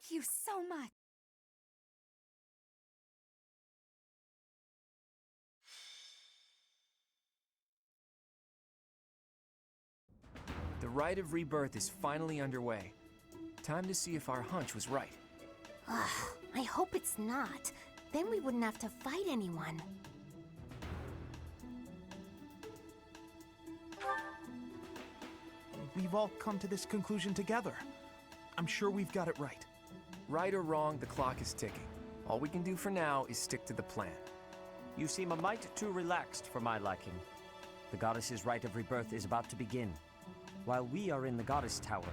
Thank you so much. The rite of rebirth is finally underway. Time to see if our hunch was right. I hope it's not. Then we wouldn't have to fight anyone. We've all come to this conclusion together. I'm sure we've got it right. Right or wrong, the clock is ticking. All we can do for now is stick to the plan. You seem a mite too relaxed for my liking. The goddess's rite of rebirth is about to begin. While we are in the goddess tower,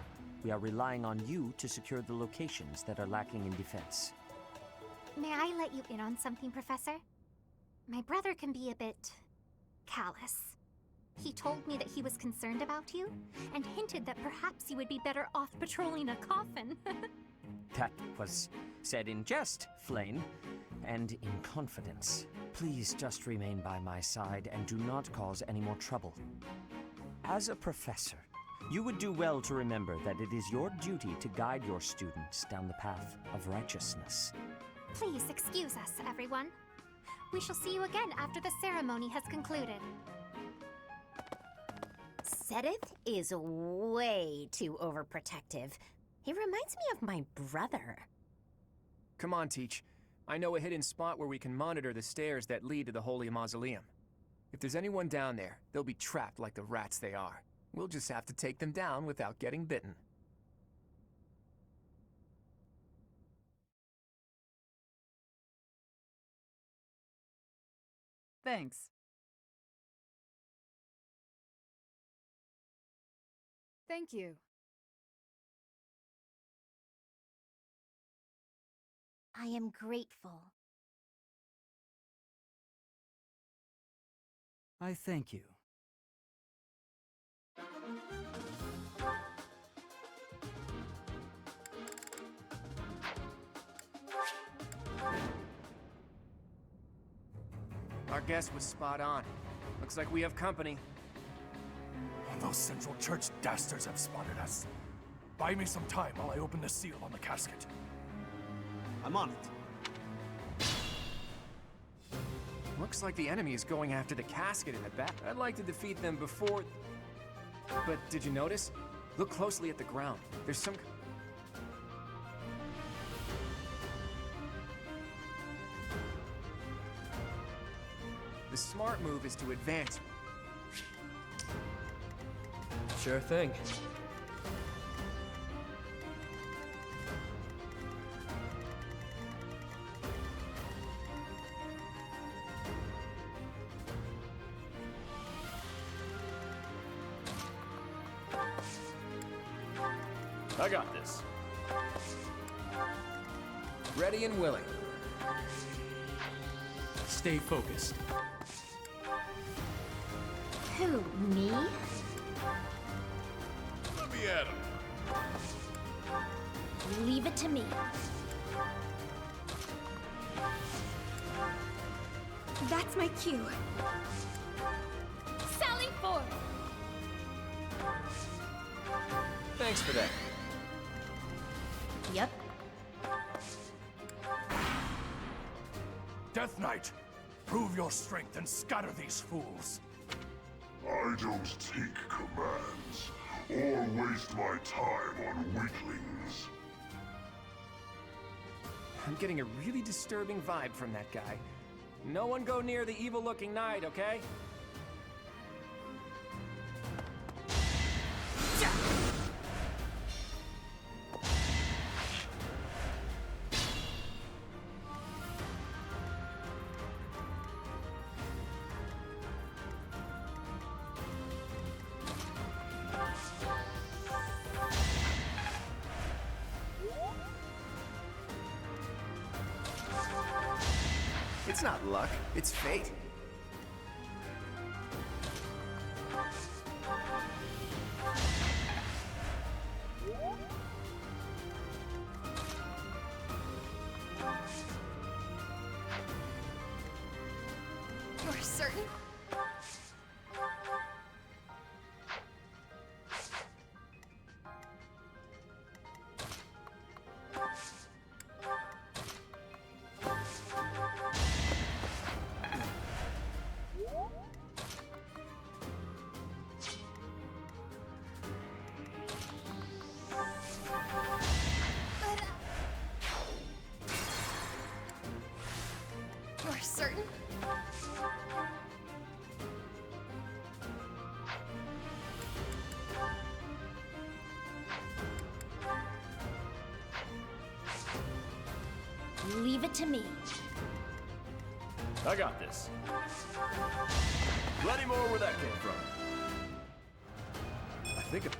we are relying on you to secure the locations that are lacking in defense. May I let you in on something, Professor? My brother can be a bit callous. He told me that he was concerned about you, and hinted that perhaps you would be better off patrolling a coffin. That was said in jest, Flame, and in confidence. Please just remain by my side and do not cause any more trouble. As a professor, you would do well to remember that it is your duty to guide your students down the path of righteousness. Please excuse us, everyone. We shall see you again after the ceremony has concluded. Sedith is way too overprotective. He reminds me of my brother. Come on, Teach. I know a hidden spot where we can monitor the stairs that lead to the Holy Mausoleum. If there's anyone down there, they'll be trapped like the rats they are. We'll just have to take them down without getting bitten. Thanks. Thank you. I am grateful. I thank you. Our guess was spot on. Looks like we have company. Those Central Church dastards have spotted us. Buy me some time while I open the seal on the casket. I'm on it. Looks like the enemy is going after the casket in the back. I'd like to defeat them before... But did you notice? Look closely at the ground. There's some... The smart move is to advance. Sure thing. I got this. Ready and willing. Stay focused. Who, me? Let me at him. Leave it to me. That's my cue. Sally forth! Thanks for that. Yep. Death Knight, prove your strength and scatter these fools. I don't take commands, or waste my time on weaklings. I'm getting a really disturbing vibe from that guy. No one go near the evil-looking knight, okay? It's not luck, it's fate. You're certain? Leave it to me. I got this. Plenty more where that came from. I think it...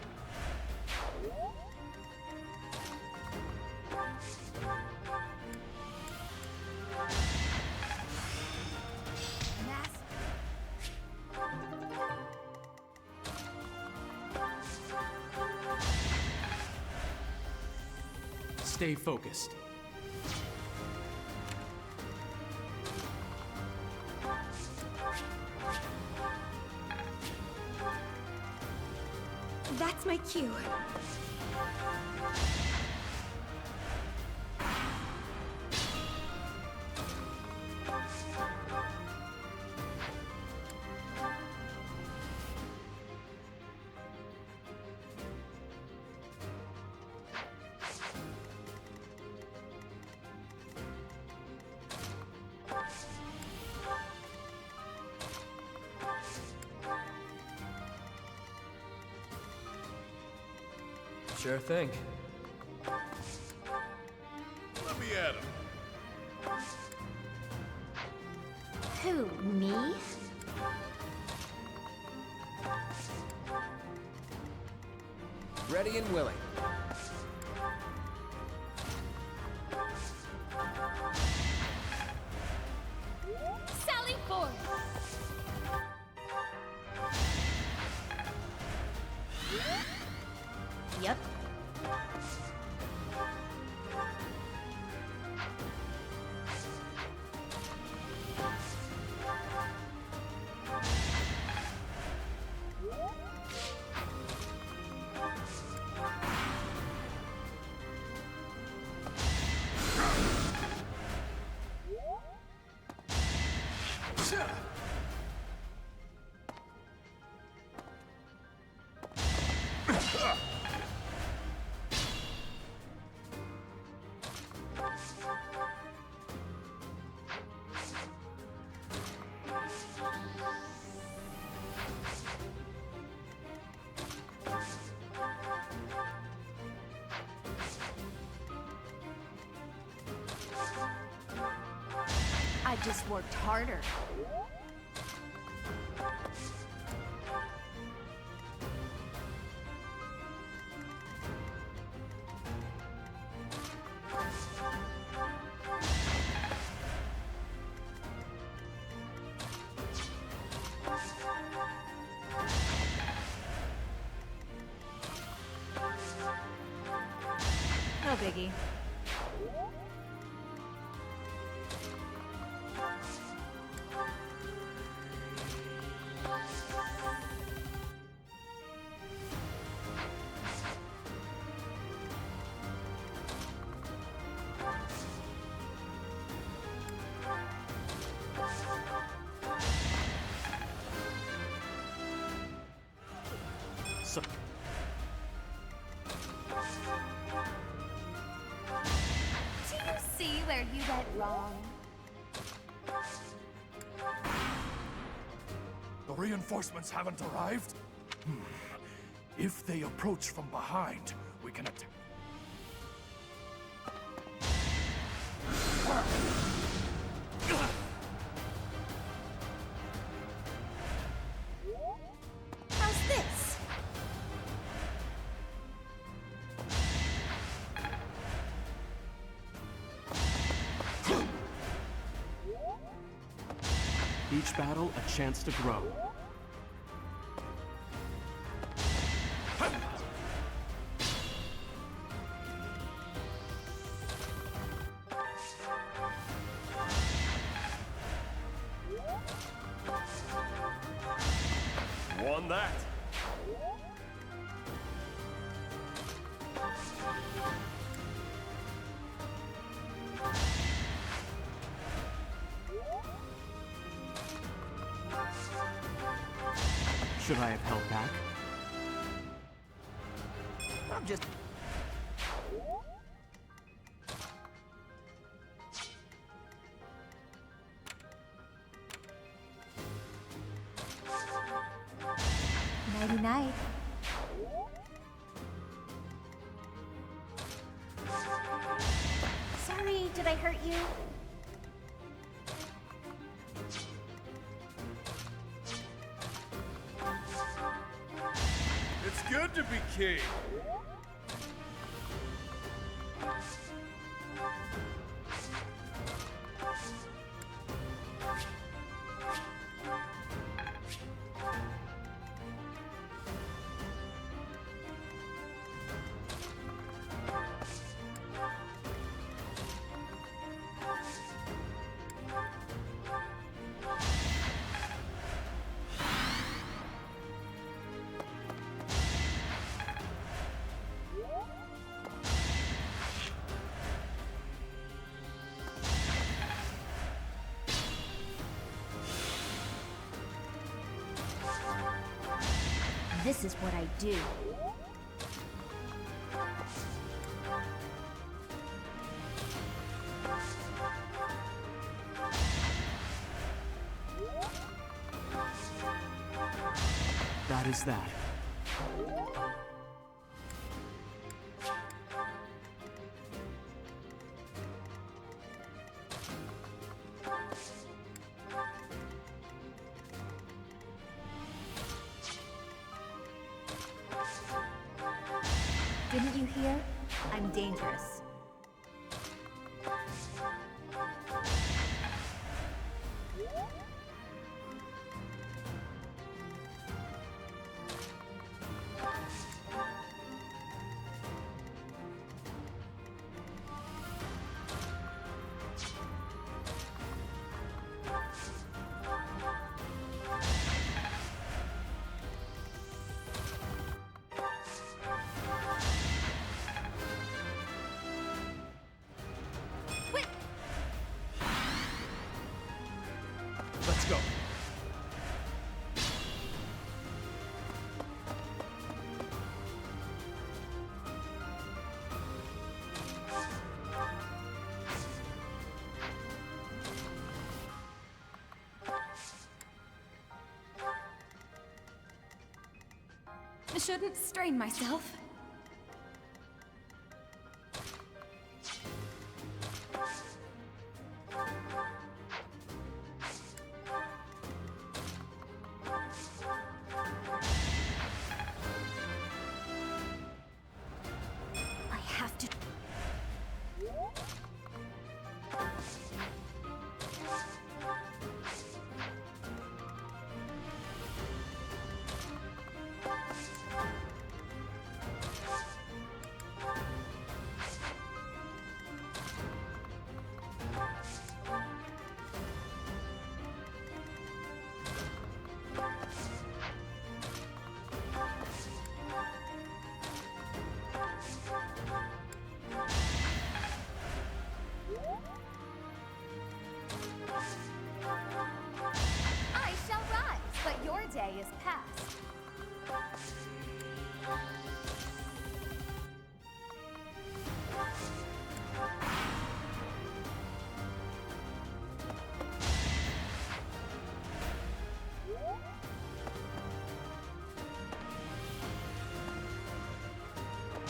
Stay focused. That's my cue. Sure thing. Let me at him. Who, me? Ready and willing. Sally forth! Yep. I just worked harder. No biggie. So, Do you see where you went wrong? The reinforcements haven't arrived? If they approach from behind, we can attack. How's this? Each battle a chance to grow. Won that. Should I have held back? I'm just... Nighty-night. Sorry Sorry, did I hurt you? It's good to be king. This is what I do. That is that. Didn't you hear? I'm dangerous. Let's go. I shouldn't strain myself. I have to. I shall rise, but your day is past.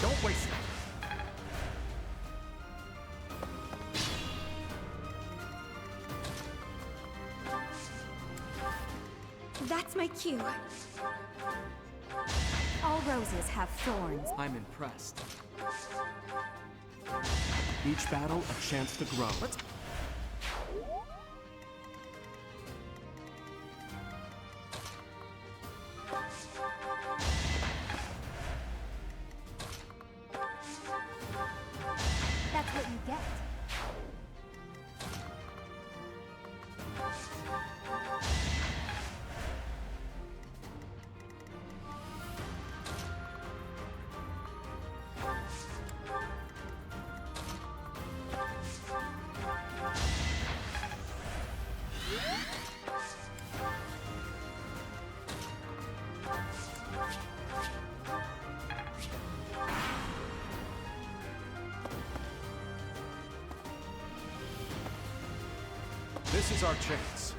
Don't waste it. That's my cue. All roses have thorns. I'm impressed. Each battle a chance to grow. That's what you get. This is our chance.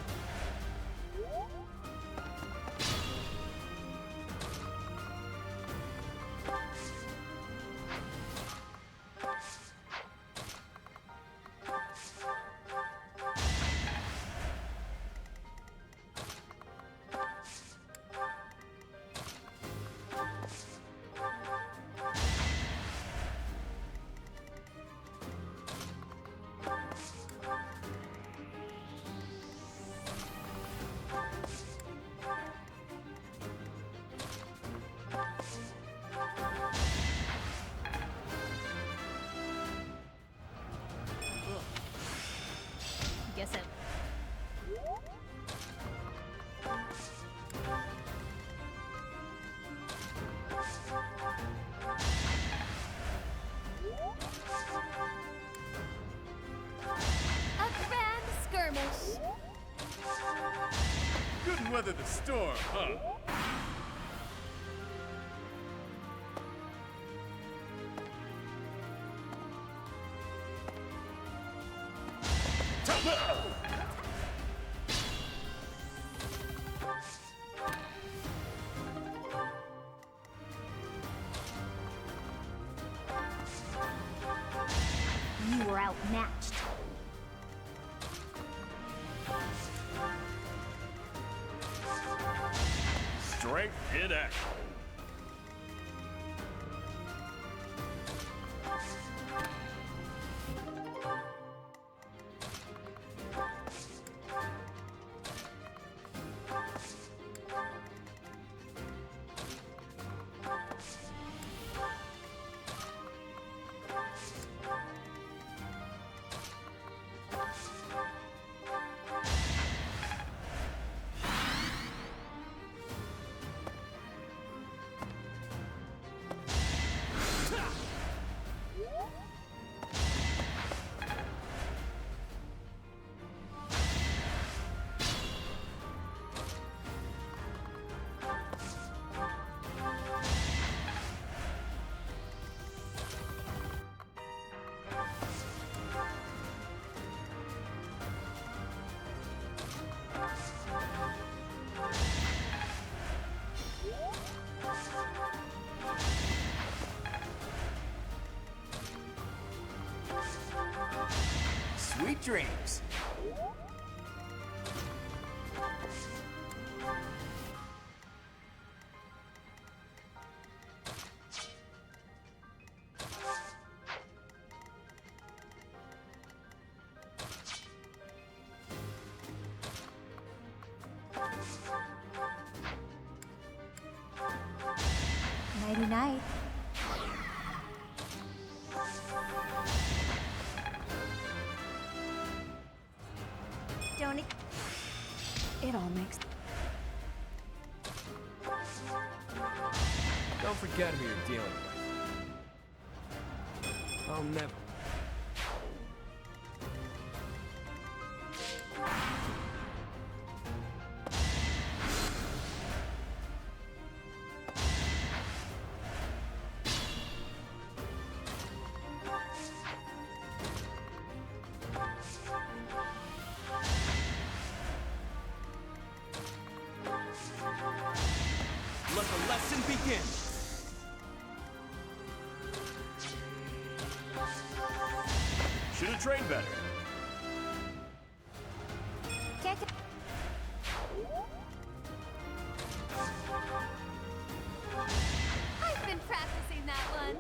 weather the storm, huh? You were outmatched. Strength in action. Sweet dreams. Nighty-night. Don't it? It all makes... Don't forget who you're dealing with. I'll never. Let the lesson begin. Should have trained better. Can't. I've been practicing that one.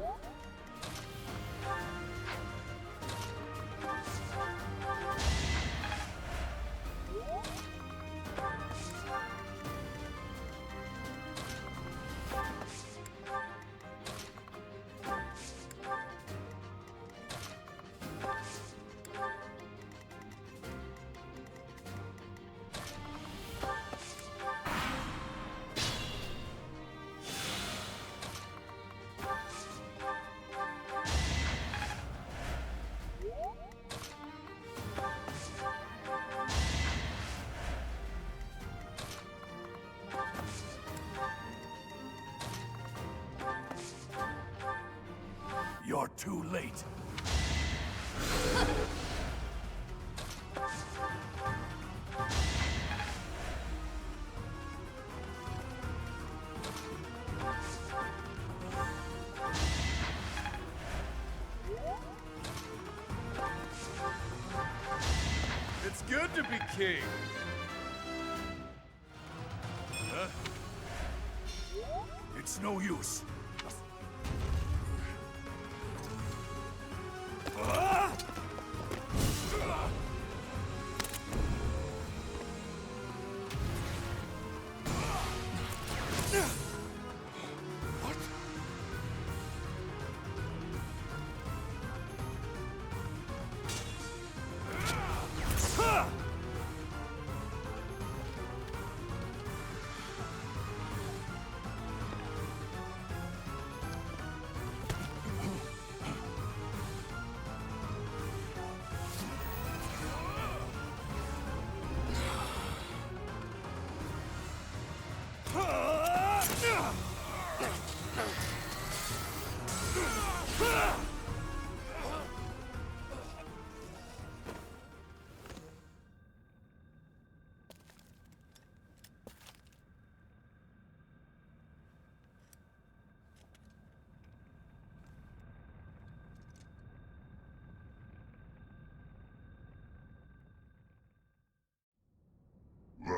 You're too late. It's good to be king. Huh? It's no use.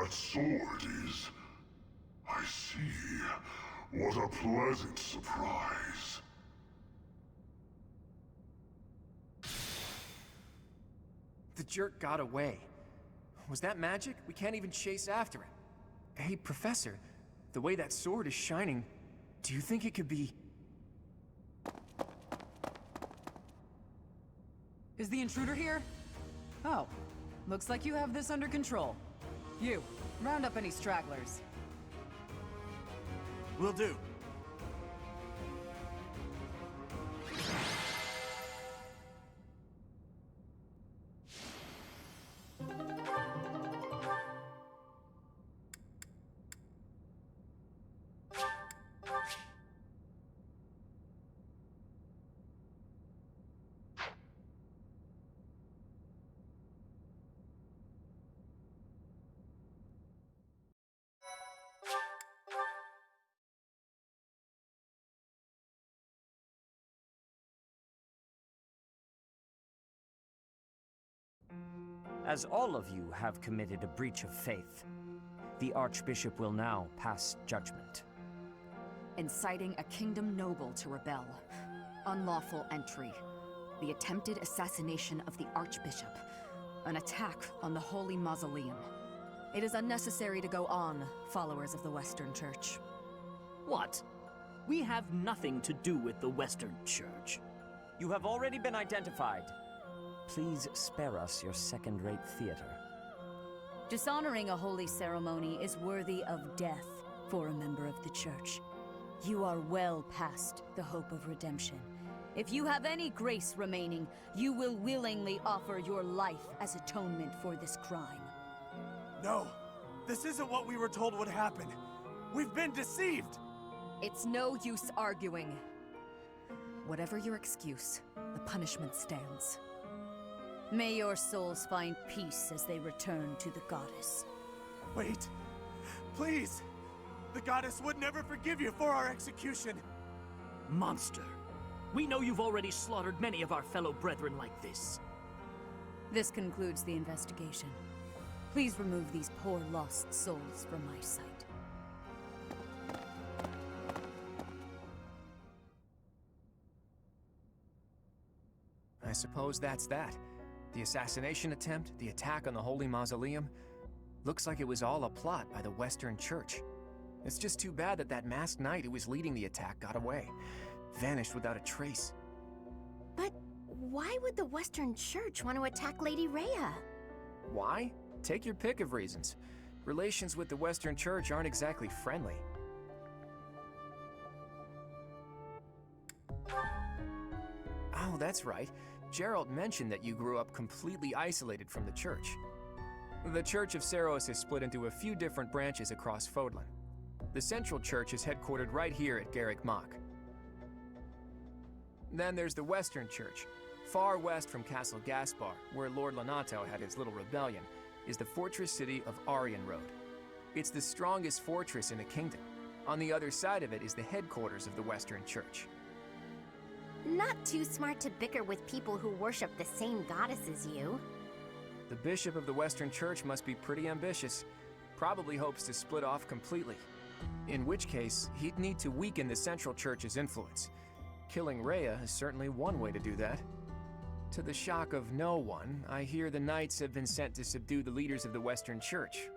that sword is... I see. What a pleasant surprise. The jerk got away. Was that magic? We can't even chase after it. Hey, Professor, the way that sword is shining, do you think it could be... Is the intruder here? Oh, looks like you have this under control. You, round up any stragglers. Will do. As all of you have committed a breach of faith, the Archbishop will now pass judgment. Inciting a kingdom noble to rebel, unlawful entry, the attempted assassination of the Archbishop, an attack on the Holy Mausoleum. It is unnecessary to go on, followers of the Western Church. What? We have nothing to do with the Western Church. You have already been identified. Please spare us your second-rate theater. Dishonoring a holy ceremony is worthy of death for a member of the Church. You are well past the hope of redemption. If you have any grace remaining, you will willingly offer your life as atonement for this crime. No, this isn't what we were told would happen. We've been deceived! It's no use arguing. Whatever your excuse, the punishment stands. May your souls find peace as they return to the goddess. Wait, please! The goddess would never forgive you for our execution! Monster. We know you've already slaughtered many of our fellow brethren like this. This concludes the investigation. Please remove these poor lost souls from my sight. I suppose that's that. The assassination attempt, the attack on the Holy Mausoleum. Looks like it was all a plot by the Western Church. It's just too bad that masked knight who was leading the attack got away. Vanished without a trace. But why would the Western Church want to attack Lady Rhea? Why? Take your pick of reasons. Relations with the Western Church aren't exactly friendly. Oh, that's right. Gerald mentioned that you grew up completely isolated from the church. The Church of Seros is split into a few different branches across Fodlan. The Central Church is headquartered right here at Garrick Mach. Then there's the Western Church. Far west from Castle Gaspar, where Lord Lonato had his little rebellion, is the fortress city of Aryan Road. It's the strongest fortress in the kingdom. On the other side of it is the headquarters of the Western Church. Not too smart to bicker with people who worship the same goddess as you. The bishop of the Western Church must be pretty ambitious. Probably hopes to split off completely. In which case, he'd need to weaken the Central Church's influence. Killing Rhea is certainly one way to do that. To the shock of no one, I hear the knights have been sent to subdue the leaders of the Western Church.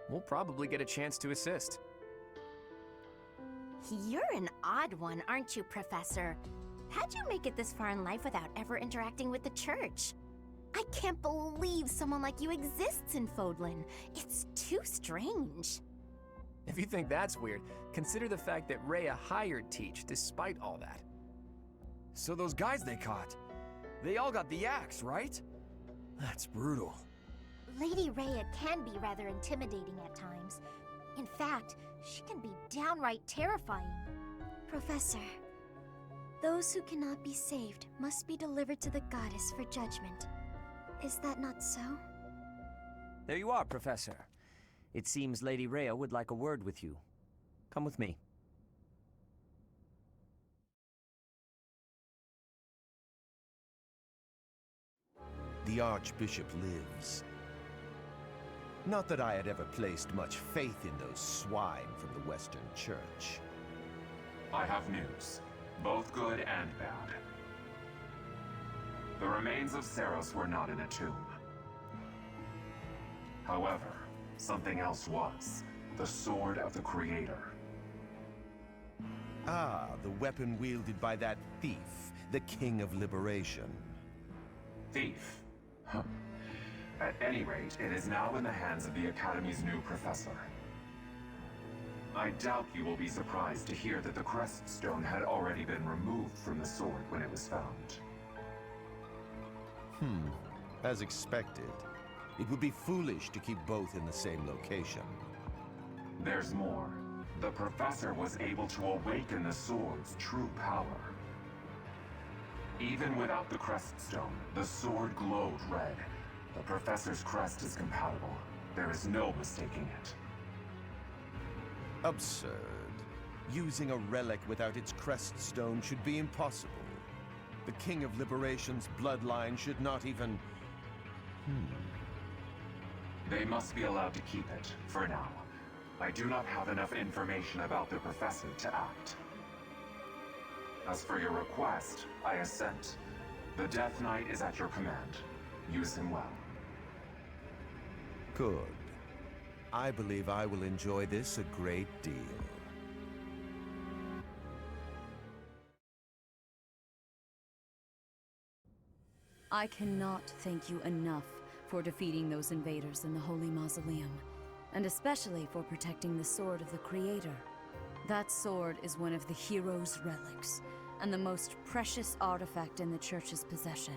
We'll probably get a chance to assist. You're an odd one, aren't you, Professor? How'd you make it this far in life without ever interacting with the church? I can't believe someone like you exists in Fodlan. It's too strange. If you think that's weird, consider the fact that Rhea hired Teach despite all that. So those guys they caught, they all got the axe, right? That's brutal. Lady Rhea can be rather intimidating at times. In fact, she can be downright terrifying. Professor, those who cannot be saved must be delivered to the goddess for judgment. Is that not so? There you are, Professor. It seems Lady Rhea would like a word with you. Come with me. The Archbishop lives. Not that I had ever placed much faith in those swine from the Western Church. I have news, both good and bad. The remains of Seros were not in a tomb. However, something else was. The Sword of the Creator. Ah, the weapon wielded by that thief, the King of Liberation. Thief? Huh. At any rate, it is now in the hands of the Academy's new professor. I doubt you will be surprised to hear that the crest stone had already been removed from the sword when it was found. As expected. It would be foolish to keep both in the same location. There's more. The professor was able to awaken the sword's true power. Even without the crest stone, the sword glowed red. The professor's crest is compatible. There is no mistaking it. Absurd. Using a relic without its crest stone should be impossible. The King of Liberation's bloodline should not even... They must be allowed to keep it, for now. I do not have enough information about the professor to act. As for your request, I assent. The Death Knight is at your command. Use him well. Good. I believe I will enjoy this a great deal. I cannot thank you enough for defeating those invaders in the Holy Mausoleum, and especially for protecting the Sword of the Creator. That sword is one of the hero's relics, and the most precious artifact in the Church's possession.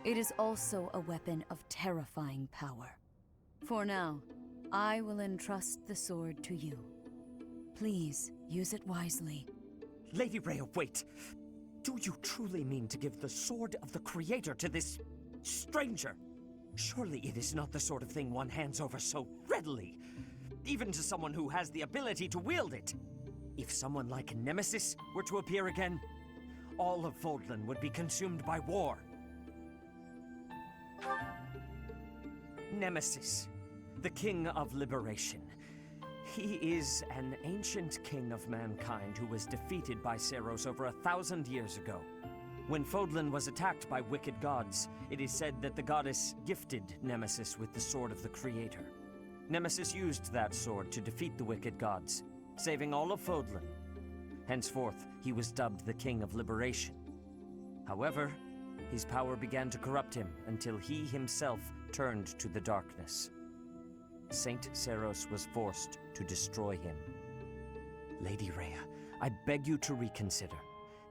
It is also a weapon of terrifying power. For now, I will entrust the sword to you. Please, use it wisely. Lady Rhea, wait! Do you truly mean to give the Sword of the Creator to this stranger? Surely it is not the sort of thing one hands over so readily, even to someone who has the ability to wield it. If someone like Nemesis were to appear again, all of Fodlan would be consumed by war. Nemesis, the King of Liberation. He is an ancient king of mankind who was defeated by Seros over 1,000 years ago. When Fodlan was attacked by wicked gods, it is said that the goddess gifted Nemesis with the Sword of the Creator. Nemesis used that sword to defeat the wicked gods, saving all of Fodlan. Henceforth, he was dubbed the King of Liberation. However, his power began to corrupt him until he himself turned to the darkness. Saint Seros was forced to destroy him. Lady Rhea, I beg you to reconsider.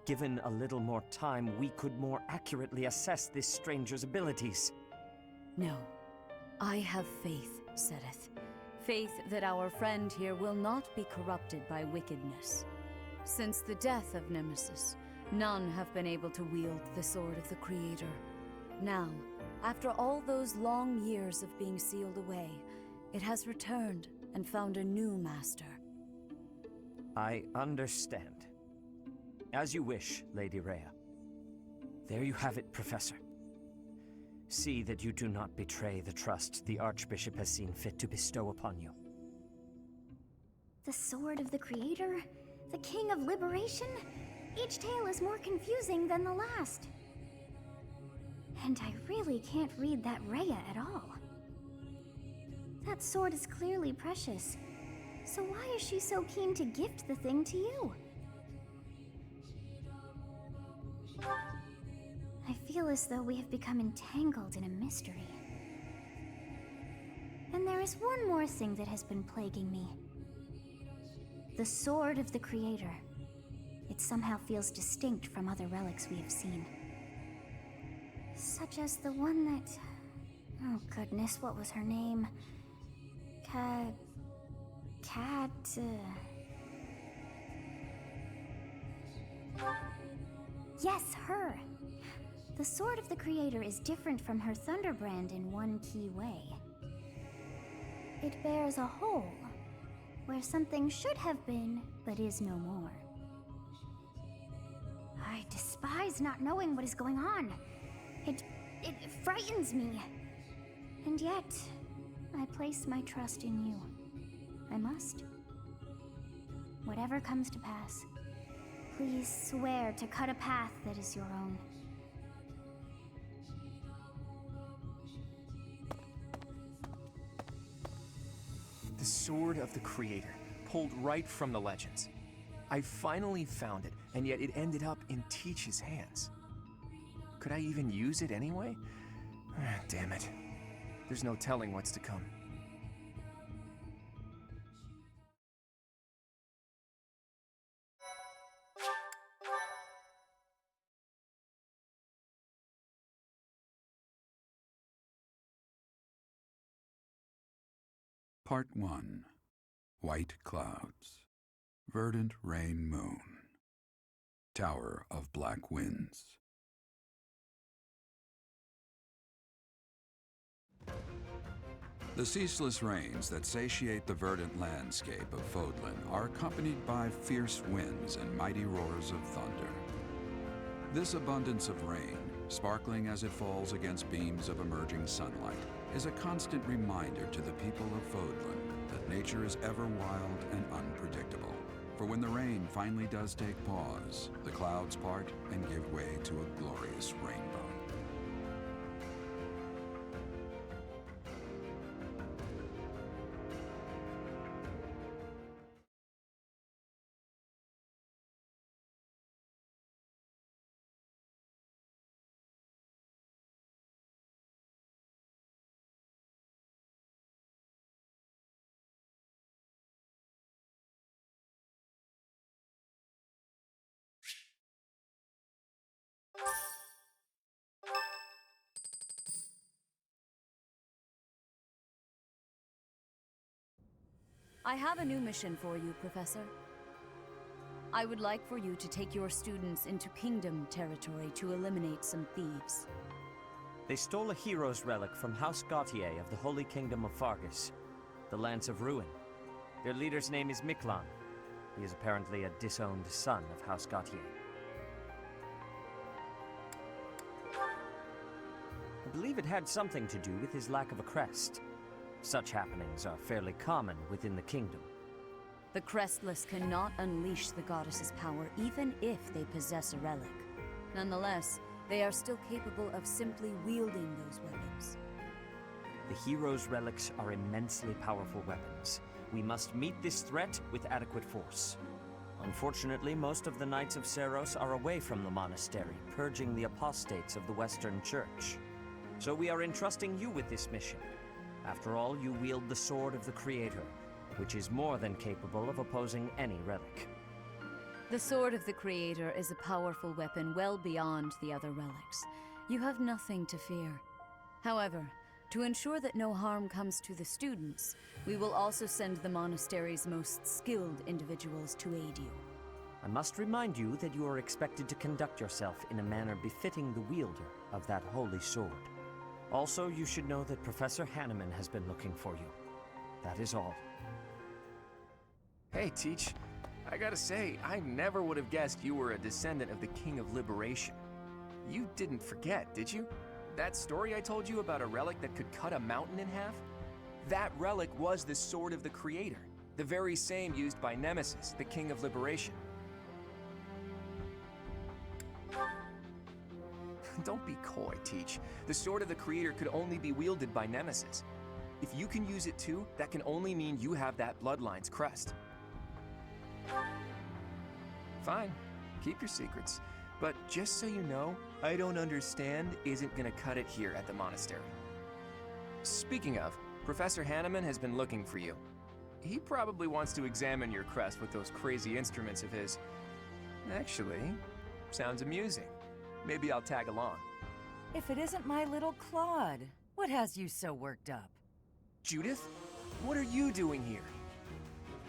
Given a little more time, we could more accurately assess this stranger's abilities. No. I have faith, Seteth. Faith that our friend here will not be corrupted by wickedness. Since the death of Nemesis, none have been able to wield the Sword of the Creator. Now, after all those long years of being sealed away, it has returned and found a new master. I understand. As you wish, Lady Rhea. There you have it, Professor. See that you do not betray the trust the Archbishop has seen fit to bestow upon you. The Sword of the Creator? The King of Liberation? Each tale is more confusing than the last. And I really can't read that Rhea at all. That sword is clearly precious. So why is she so keen to gift the thing to you? I feel as though we have become entangled in a mystery. And there is one more thing that has been plaguing me. The Sword of the Creator. It somehow feels distinct from other relics we have seen. Such as the one that... Oh goodness, what was her name? Yes, her! The Sword of the Creator is different from her Thunderbrand in one key way. It bears a hole, where something should have been, but is no more. I despise not knowing what is going on. It frightens me. And yet, I place my trust in you. I must. Whatever comes to pass, please swear to cut a path that is your own. The Sword of the Creator, pulled right from the legends. I finally found it, and yet it ended up in Teach's hands. Could I even use it anyway? Damn it. There's no telling what's to come. Part 1. White Clouds. Verdant Rain Moon. Tower of Black Winds. The ceaseless rains that satiate the verdant landscape of Fodlan are accompanied by fierce winds and mighty roars of thunder. This abundance of rain, sparkling as it falls against beams of emerging sunlight, is a constant reminder to the people of Fodlan that nature is ever wild and unpredictable. For when the rain finally does take pause, the clouds part and give way to a glorious rainbow. I have a new mission for you, Professor. I would like for you to take your students into Kingdom territory to eliminate some thieves. They stole a hero's relic from House Gautier of the Holy Kingdom of Fargus, the Lance of Ruin. Their leader's name is Miklan. He is apparently a disowned son of House Gautier. I believe it had something to do with his lack of a crest. Such happenings are fairly common within the kingdom. The Crestless cannot unleash the goddess's power even if they possess a relic. Nonetheless, they are still capable of simply wielding those weapons. The hero's relics are immensely powerful weapons. We must meet this threat with adequate force. Unfortunately, most of the Knights of Seiros are away from the monastery, purging the apostates of the Western Church. So we are entrusting you with this mission. After all, you wield the Sword of the Creator, which is more than capable of opposing any relic. The Sword of the Creator is a powerful weapon well beyond the other relics. You have nothing to fear. However, to ensure that no harm comes to the students, we will also send the monastery's most skilled individuals to aid you. I must remind you that you are expected to conduct yourself in a manner befitting the wielder of that holy sword. Also, you should know that Professor Hanneman has been looking for you. That is all. Hey, Teach. I gotta say, I never would have guessed you were a descendant of the King of Liberation. You didn't forget, did you? That story I told you about a relic that could cut a mountain in half? That relic was the Sword of the Creator, the very same used by Nemesis, the King of Liberation. Don't be coy, Teach. The Sword of the Creator could only be wielded by Nemesis. If you can use it too, that can only mean you have that bloodline's crest. Fine, keep your secrets. But just so you know, I don't understand isn't gonna cut it here at the monastery. Speaking of, Professor Hanneman has been looking for you. He probably wants to examine your crest with those crazy instruments of his. Actually, sounds amusing. Maybe I'll tag along. If it isn't my little Claude, what has you so worked up? Judith? What are you doing here?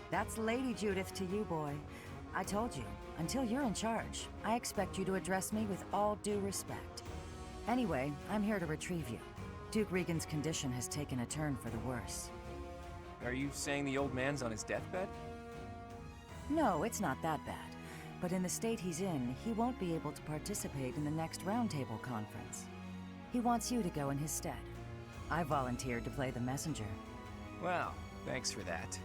That's Lady Judith to you, boy. I told you, until you're in charge, I expect you to address me with all due respect. Anyway, I'm here to retrieve you. Duke Regan's condition has taken a turn for the worse. Are you saying the old man's on his deathbed? No, it's not that bad. But in the state he's in, he won't be able to participate in the next Roundtable conference. He wants you to go in his stead. I volunteered to play the messenger. Well, thanks for that.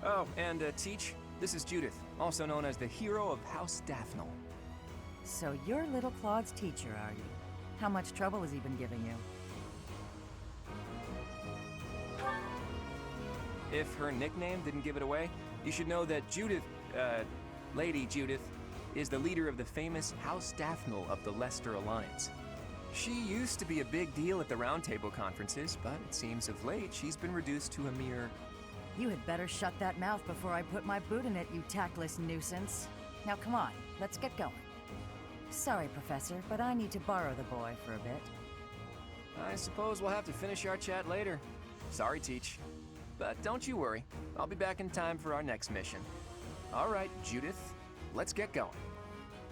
Oh, and Teach, this is Judith, also known as the hero of House Daphnel. So you're Little Claude's teacher, are you? How much trouble has he been giving you? If her nickname didn't give it away, you should know that Judith, Lady Judith, is the leader of the famous House Daphnel of the Leicester Alliance. She used to be a big deal at the Round Table conferences, but it seems of late she's been reduced to a mere... You had better shut that mouth before I put my boot in it, you tactless nuisance. Now come on, let's get going. Sorry, Professor, but I need to borrow the boy for a bit. I suppose we'll have to finish our chat later. Sorry, Teach. But don't you worry, I'll be back in time for our next mission. All right, Judith, let's get going.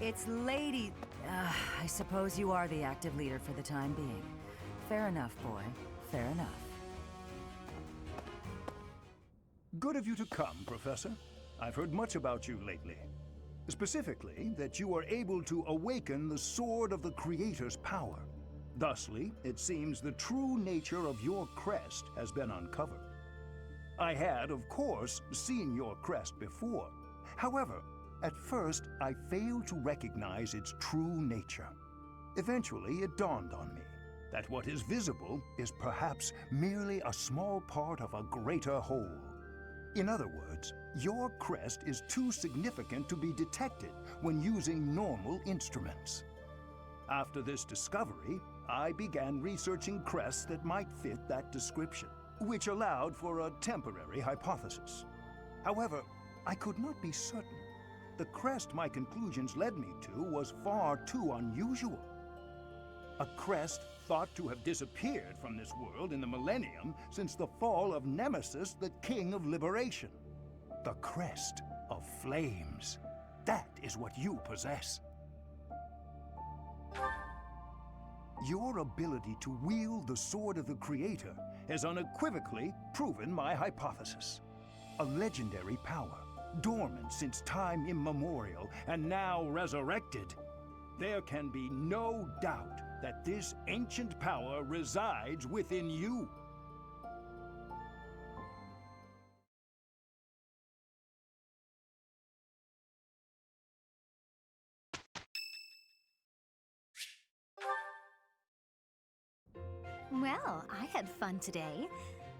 It's Lady... I suppose you are the active leader for the time being. Fair enough, boy. Fair enough. Good of you to come, Professor. I've heard much about you lately. Specifically, that you are able to awaken the sword of the Creator's power. Thusly, it seems the true nature of your crest has been uncovered. I had, of course, seen your crest before. However, at first, I failed to recognize its true nature. Eventually, it dawned on me that what is visible is perhaps merely a small part of a greater whole. In other words, your crest is too significant to be detected when using normal instruments. After this discovery, I began researching crests that might fit that description, which allowed for a temporary hypothesis. However, I could not be certain. The crest my conclusions led me to was far too unusual. A crest thought to have disappeared from this world in the millennium since the fall of Nemesis, the King of Liberation. The crest of flames. That is what you possess. Your ability to wield the sword of the Creator has unequivocally proven my hypothesis. A legendary power, dormant since time immemorial and now resurrected. There can be no doubt that this ancient power resides within you. Well, I had fun today.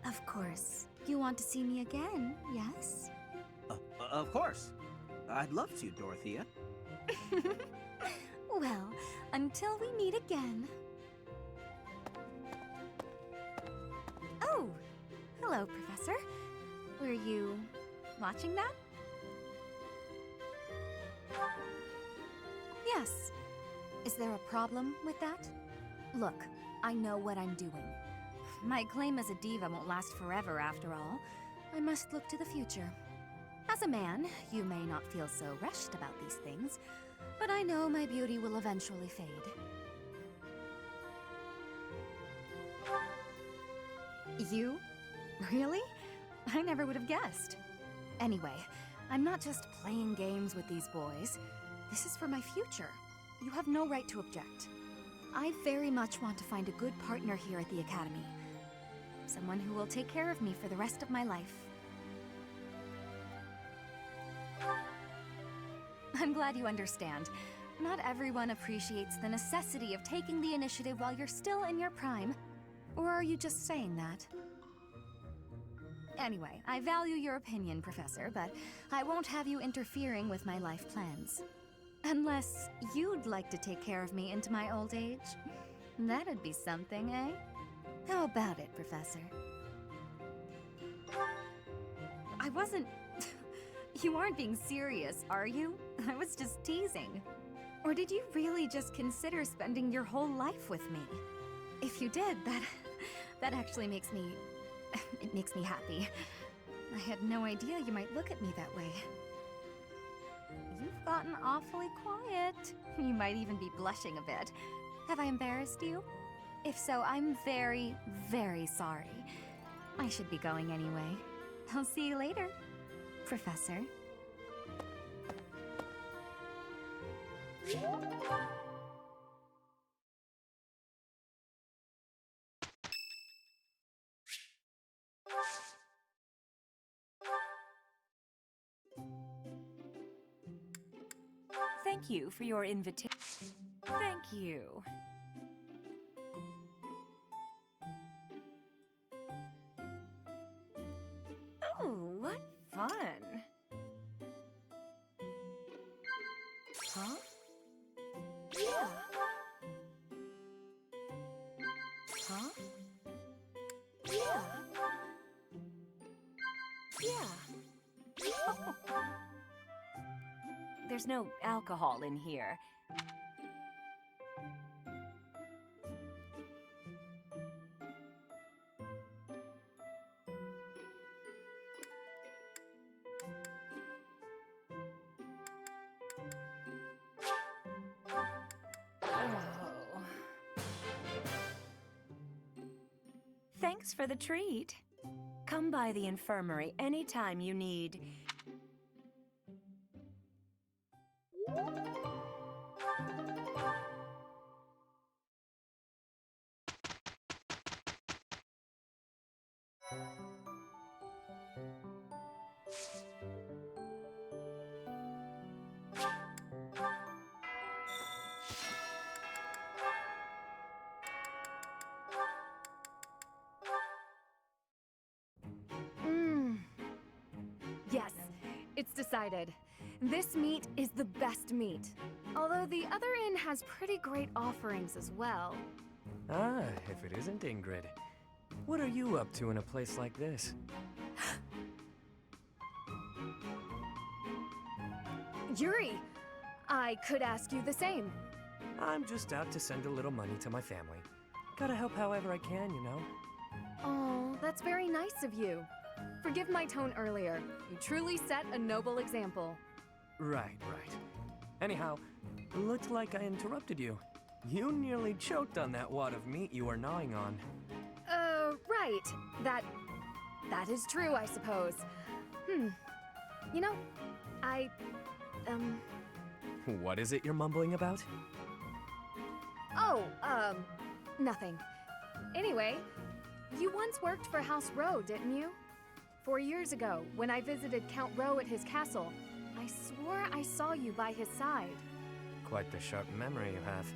Of course, you want to see me again, yes? Of course. I'd love to, Dorothea. Well, until we meet again. Oh, hello, Professor. Were you watching that? Yes. Is there a problem with that? Look, I know what I'm doing. My claim as a diva won't last forever, after all. I must look to the future. As a man, you may not feel so rushed about these things, but I know my beauty will eventually fade. You? Really? I never would have guessed. Anyway, I'm not just playing games with these boys. This is for my future. You have no right to object. I very much want to find a good partner here at the Academy. Someone who will take care of me for the rest of my life. I'm glad you understand. Not everyone appreciates the necessity of taking the initiative while you're still in your prime. Or are you just saying that? Anyway, I value your opinion, Professor, but I won't have you interfering with my life plans. Unless you'd like to take care of me into my old age. That'd be something, eh? How about it, Professor? I wasn't... You aren't being serious, are you? I was just teasing. Or did you really just consider spending your whole life with me? If you did, that actually makes me... It makes me happy. I had no idea you might look at me that way. You've gotten awfully quiet. You might even be blushing a bit. Have I embarrassed you? If so, I'm very, very sorry. I should be going anyway. I'll see you later, Professor. Thank you for your invitation. Thank you. Oh, what fun. Huh? Yeah. Huh? Yeah. Yeah. Oh. There's no alcohol in here. Thanks for the treat. Come by the infirmary anytime you need. Yes, it's decided. This meat is the best meat. Although the other inn has pretty great offerings as well. Ah, if it isn't Ingrid. What are you up to in a place like this? Yuri, I could ask you the same. I'm just out to send a little money to my family. Gotta help however I can, you know? Oh, that's very nice of you. Forgive my tone earlier. You truly set a noble example. Right. Anyhow, looked like I interrupted you. You nearly choked on that wad of meat you were gnawing on. Right. That is true, I suppose. You know, What is it you're mumbling about? Oh, nothing. Anyway, you once worked for House Rowe, didn't you? 4 years ago, when I visited Count Rowe at his castle, I swore I saw you by his side. Quite the sharp memory you have.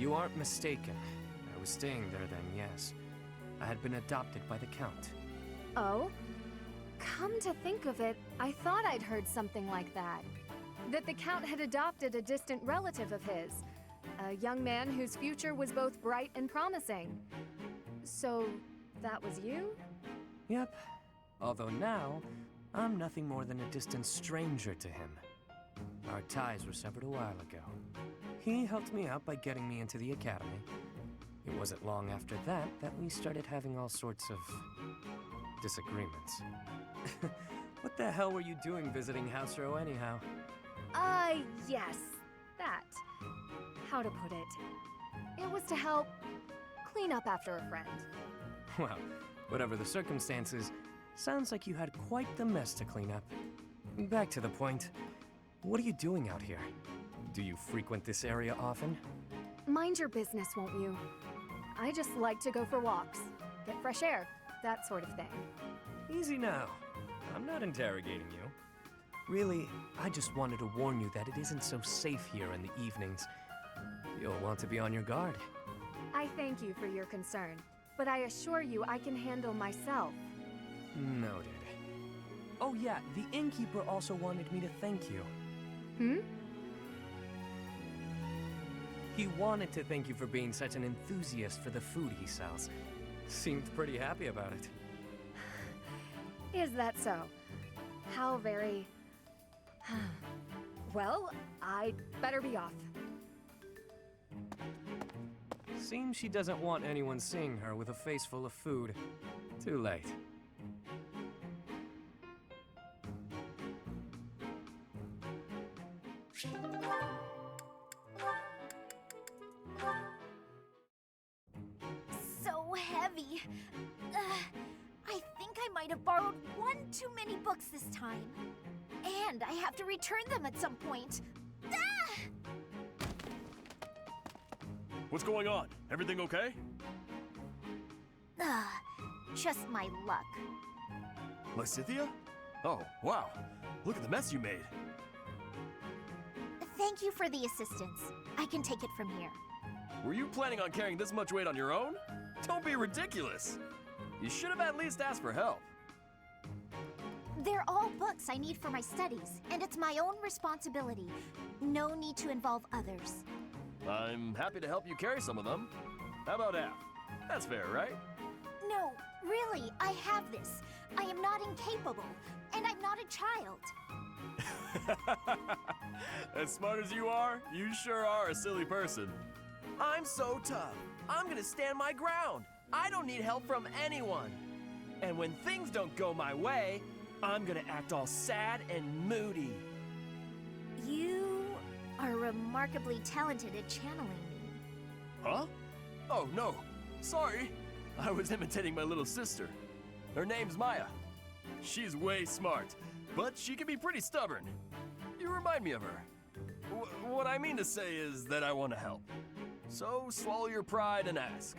You aren't mistaken. I was staying there then, yes. I had been adopted by the Count. Oh? Come to think of it, I thought I'd heard something like that. That the Count had adopted a distant relative of his. A young man whose future was both bright and promising. So, that was you? Yep. Although now, I'm nothing more than a distant stranger to him. Our ties were severed a while ago. He helped me out by getting me into the academy. It wasn't long after that we started having all sorts of disagreements. What the hell were you doing visiting House Rowe anyhow? Yes. That. How to put it? It was to help clean up after a friend. Well, whatever the circumstances, sounds like you had quite the mess to clean up. Back to the point. What are you doing out here? Do you frequent this area often? Mind your business, won't you? I just like to go for walks, get fresh air, that sort of thing. Easy now. I'm not interrogating you. Really, I just wanted to warn you that it isn't so safe here in the evenings. You'll want to be on your guard. I thank you for your concern, but I assure you I can handle myself. Noted. Oh yeah, the innkeeper also wanted me to thank you. He wanted to thank you for being such an enthusiast for the food he sells. Seemed pretty happy about it. Is that so? How very... Well, I'd better be off. Seems she doesn't want anyone seeing her with a face full of food. Too late. So heavy. I think I might have borrowed one too many books this time. And I have to return them at some point. What's going on? Everything okay? Just my luck. Lysithia? Oh, wow. Look at the mess you made. Thank you for the assistance. I can take it from here. Were you planning on carrying this much weight on your own? Don't be ridiculous. You should have at least asked for help. They're all books I need for my studies, and it's my own responsibility. No need to involve others. I'm happy to help you carry some of them. How about half? That's fair, right? No, really, I have this. I am not incapable, and I'm not a child. As smart as you are, you sure are a silly person. I'm so tough. I'm gonna stand my ground. I don't need help from anyone. And when things don't go my way, I'm gonna act all sad and moody. You are remarkably talented at channeling me. Huh? Oh, no. Sorry. I was imitating my little sister. Her name's Maya. She's way smart, but she can be pretty stubborn. You remind me of her. What I mean to say is that I want to help. So swallow your pride and ask.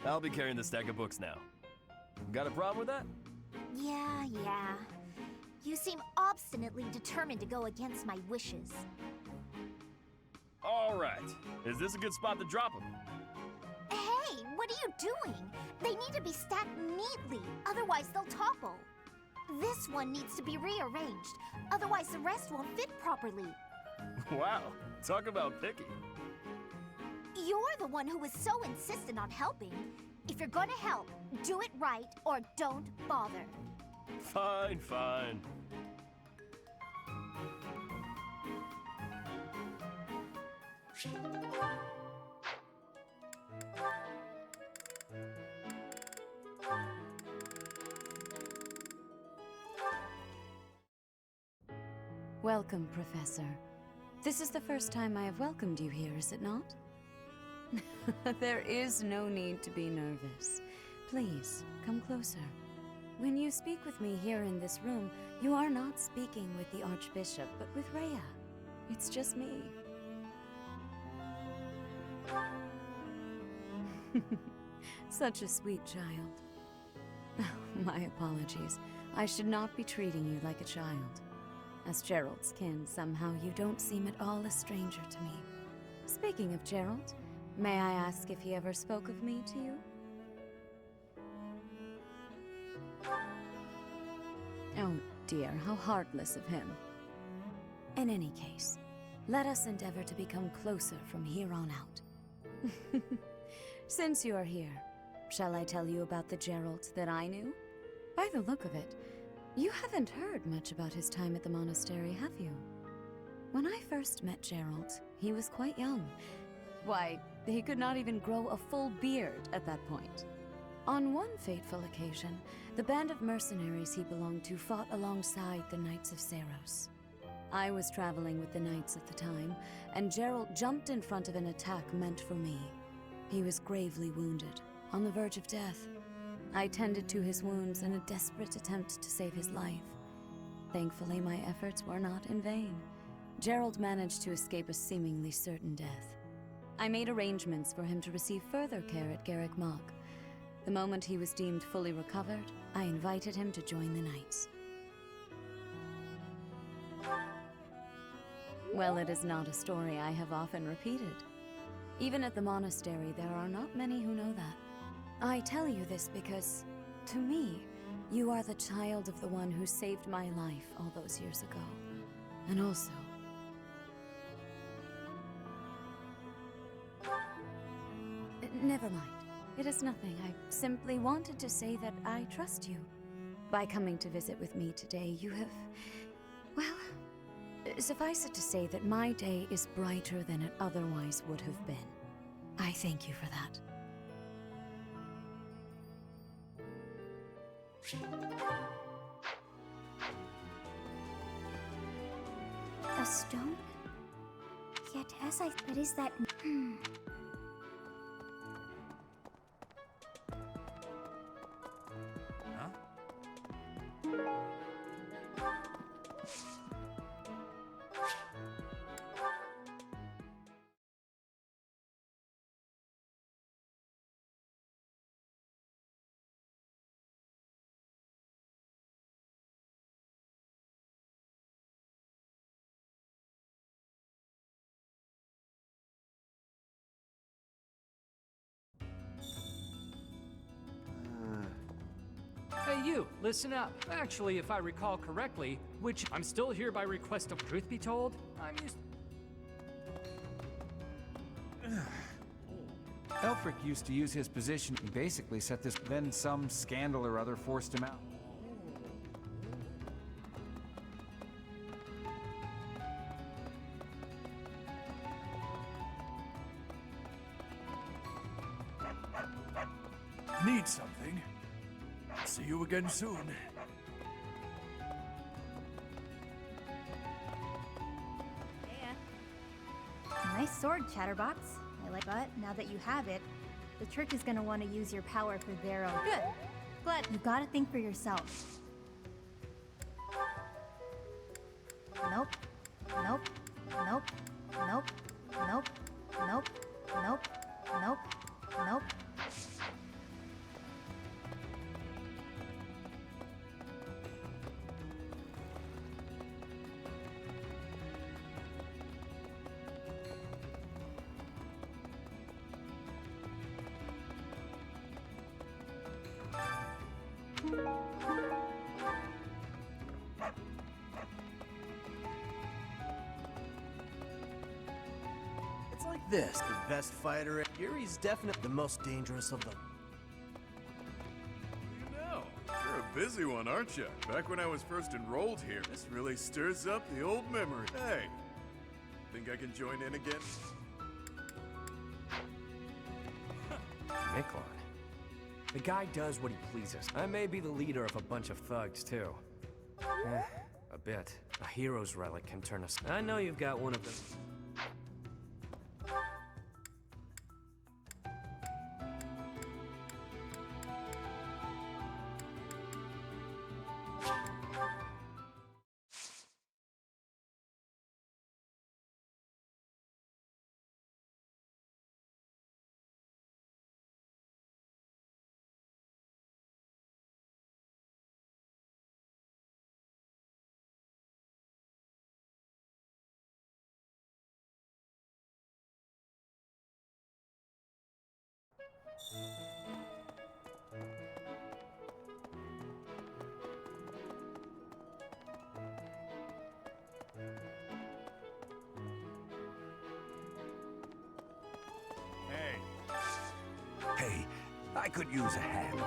I'll be carrying the stack of books now. Got a problem with that? Yeah. You seem obstinately determined to go against my wishes. All right. Is this a good spot to drop them? Hey, what are you doing? They need to be stacked neatly, otherwise they'll topple. This one needs to be rearranged, otherwise the rest won't fit properly. Wow, talk about picky. You're the one who was so insistent on helping. If you're gonna help, do it right or don't bother. Fine. Welcome, Professor. This is the first time I have welcomed you here, is it not? There is no need to be nervous. Please, come closer. When you speak with me here in this room, you are not speaking with the Archbishop, but with Rhea. It's just me. Such a sweet child. My apologies. I should not be treating you like a child. As Gerald's kin, somehow you don't seem at all a stranger to me. Speaking of Gerald, may I ask if he ever spoke of me to you? Oh dear, how heartless of him. In any case, let us endeavor to become closer from here on out. Since you are here, shall I tell you about the Gerald that I knew? By the look of it, you haven't heard much about his time at the monastery, have you? When I first met Gerald, he was quite young. Why, he could not even grow a full beard at that point. On one fateful occasion, the band of mercenaries he belonged to fought alongside the Knights of Seiros. I was traveling with the Knights at the time, and Gerald jumped in front of an attack meant for me. He was gravely wounded, on the verge of death. I tended to his wounds in a desperate attempt to save his life. Thankfully, my efforts were not in vain. Gerald managed to escape a seemingly certain death. I made arrangements for him to receive further care at Garrick Mach. The moment he was deemed fully recovered, I invited him to join the Knights. Well, it is not a story I have often repeated. Even at the monastery, there are not many who know that. I tell you this because, to me, you are the child of the one who saved my life all those years ago. And also... Never mind. It is nothing. I simply wanted to say that I trust you. By coming to visit with me today, you have... well... suffice it to say that my day is brighter than it otherwise would have been. I thank you for that. A stone? Yet as I... But is that... Hey you, listen up. Actually, if I recall correctly, which I'm still here by request of truth be told, I'm used... Elfric used to use his position and basically set this, then some scandal or other forced him out. Need something? See you again soon. Nice sword, Chatterbox. I like it. Now that you have it, the church is gonna want to use your power for their own good. Glad you gotta think for yourself. Nope. Nope. Nope. Nope. Nope. Nope. Nope. Nope. Nope. It's like this. The best fighter. Yuri's definitely the most dangerous of them. You know, you're a busy one, aren't you? Back when I was first enrolled here, this really stirs up the old memory. Hey, think I can join in again? Miklon. The guy does what he pleases. I may be the leader of a bunch of thugs, too. A bit. A hero's relic can turn us... I know you've got one of them. Hey, I could use a hand.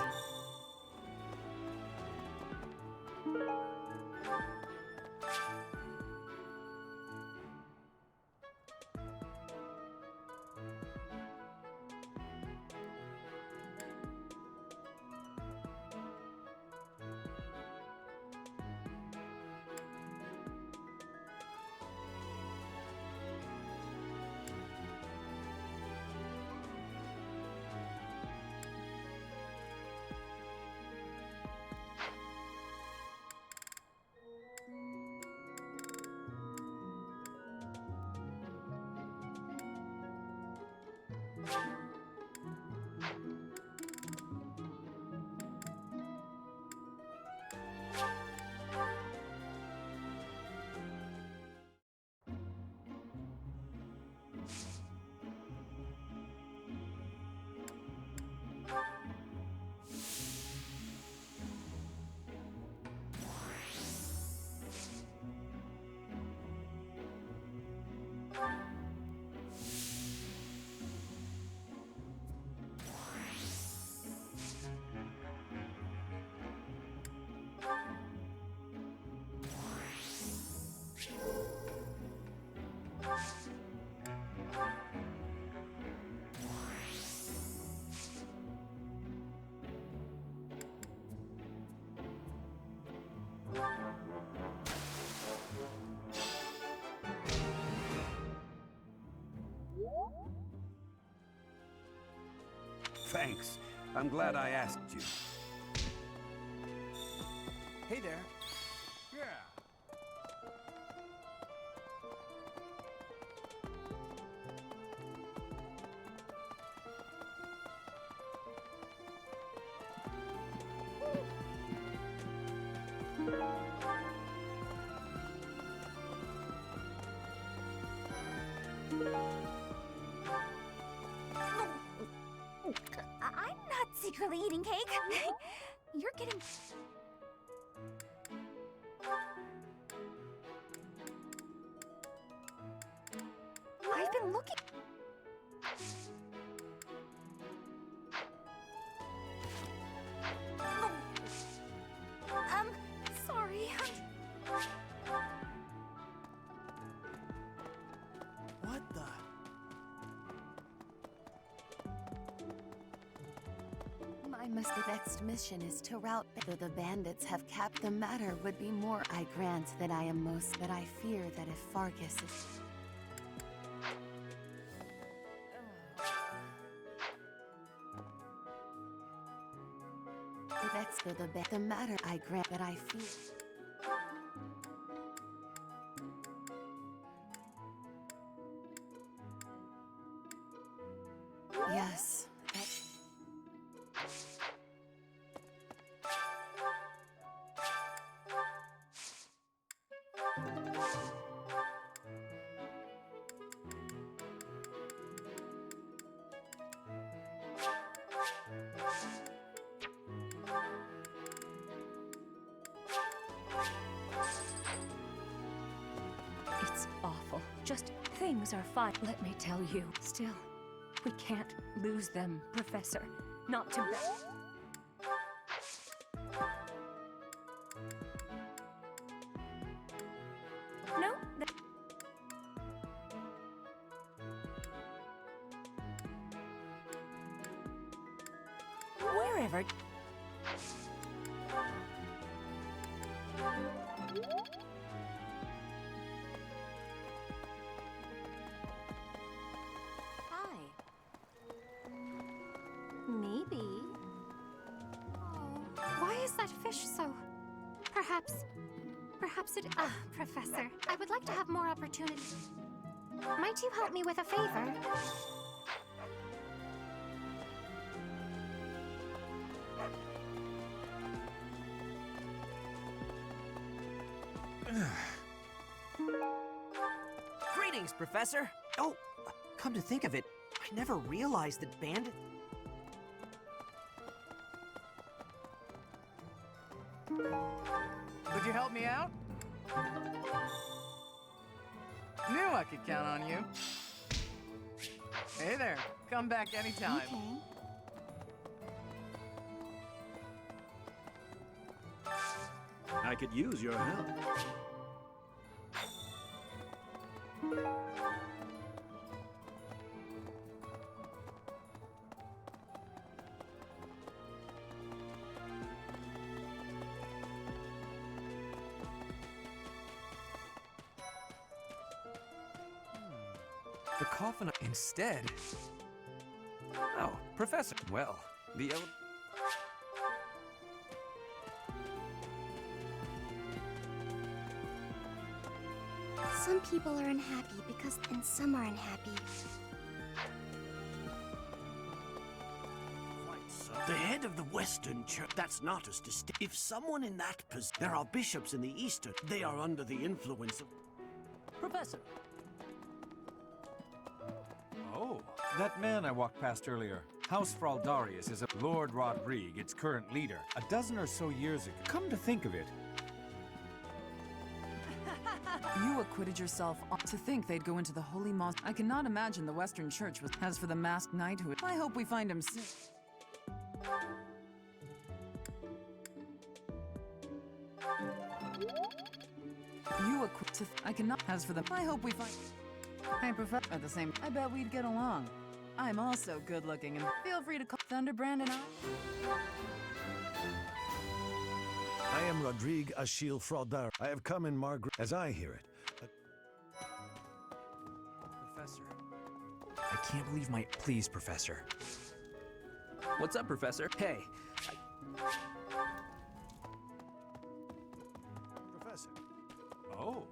Thanks. I'm glad I asked you. Hey there. Yeah. I'm not secretly eating cake. You're getting... I've been looking... Sorry. What the? My next mission is to rout. Though the bandits have capped the matter, would be more. I grant that I am most. That I fear that if Fargus is. The matter I grant that I fear. Yes. It's awful. Just things are fine. Let me tell you. Still, we can't lose them, Professor. Not to... No. Wherever. Maybe. Why is that fish so... Perhaps it... Professor, I would like to have more opportunity. Might you help me with a favor? Greetings, Professor. Oh, come to think of it, I never realized that bandit... Would you help me out? Knew I could count on you. Hey there, come back anytime. I could use your help. The coffin instead. Oh, Professor. Well, the Some people are unhappy because, and some are unhappy. The head of the Western Church, that's not as distinct. If someone in that position, there are bishops in the Eastern, they are under the influence of... Professor. Oh, that man I walked past earlier. House Fraldarius is Lord Rodrigue, its current leader. A dozen or so years ago. Come to think of it. You acquitted yourself. To think they'd go into the holy mosque. I cannot imagine the Western Church was. As for the masked knight who... I hope we find him soon. You acquitted. I cannot. As for the... I hope we find... I prefer... At the same... I bet we'd get along. I'm also good looking and feel free to call Thunderbrand and I... I am Rodrigue Achille Fraudar. I have come in Margaret, as I hear it. Professor. I can't believe my... Please, Professor. What's up, Professor? Hey. Professor. Oh.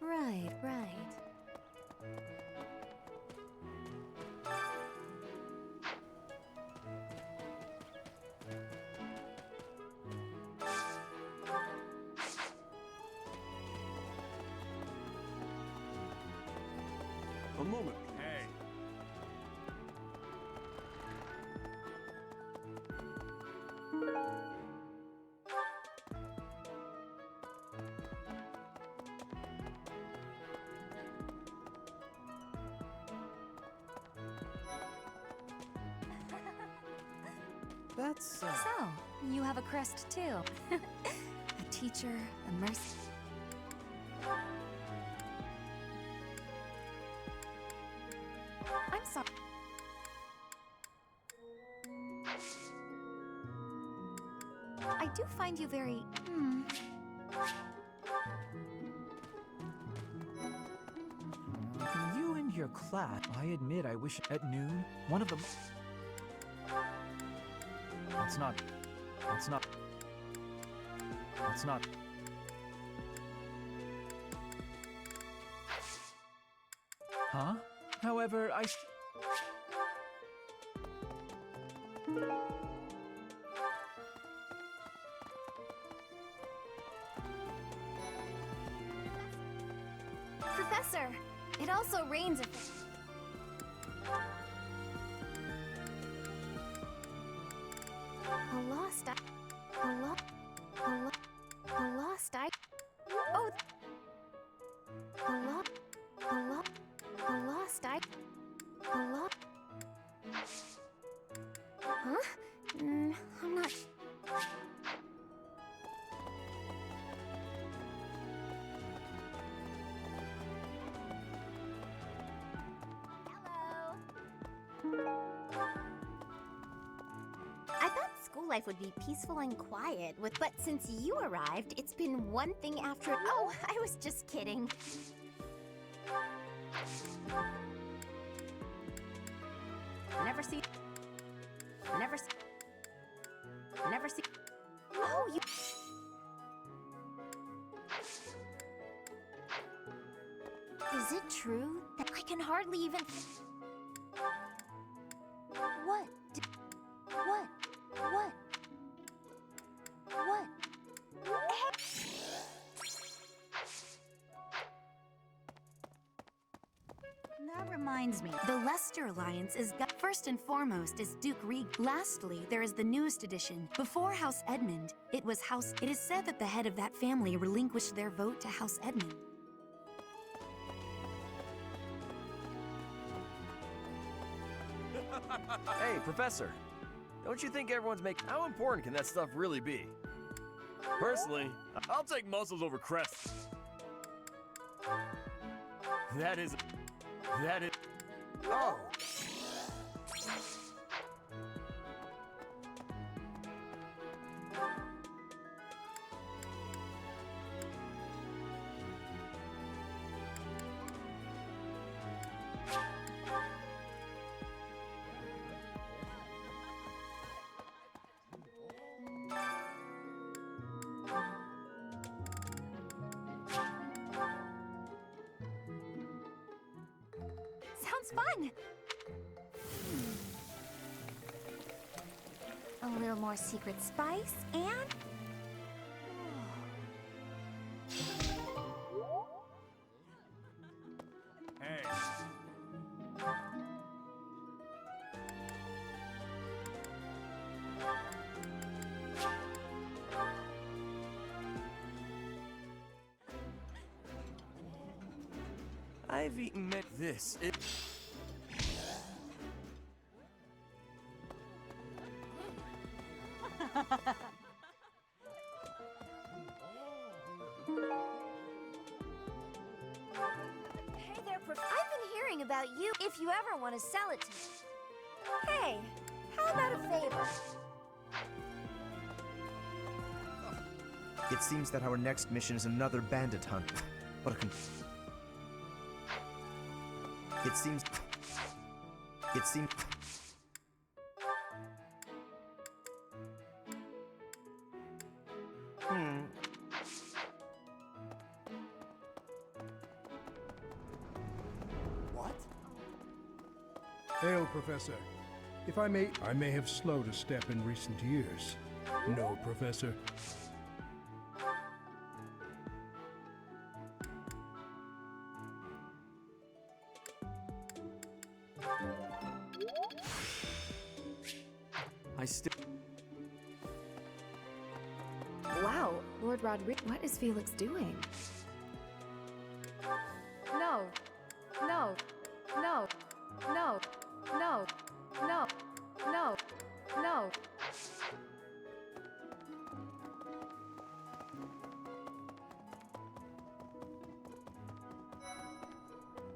Right. A moment. Hey. That's, So, you have a crest too. A teacher, a mercy. I'm sorry. I do find you very, You and your class, I admit I wish at noon, one of them... That's not... Huh? However, Professor, it also rains a lost Huh? I'm not. I thought school life would be peaceful and quiet, but since you arrived, it's been one thing after. Oh, I was just kidding. Never see. Oh, you. Is it true that I can hardly even? What? That reminds me. The Leicester Alliance is first and foremost is Duke Reg. Lastly, there is the newest edition. Before House Edmund, it was House. It is said that the head of that family relinquished their vote to House Edmund. Hey, Professor. Don't you think everyone's making... How important can that stuff really be? Personally, I'll take muscles over crests. That is... Oh! Sounds fun! A little more secret spice, and... Hey. I've eaten this. Hey there, I've been hearing about you. If you ever want to sell it to me. Hey, how about a favor? It seems that our next mission is another bandit hunt. What a It seems... What? Hail, Professor. If I may have slowed a step in recent years. No, Professor. Wow, Lord Rodriguez, what is Felix doing? No. No. No. No. No. No. No. No.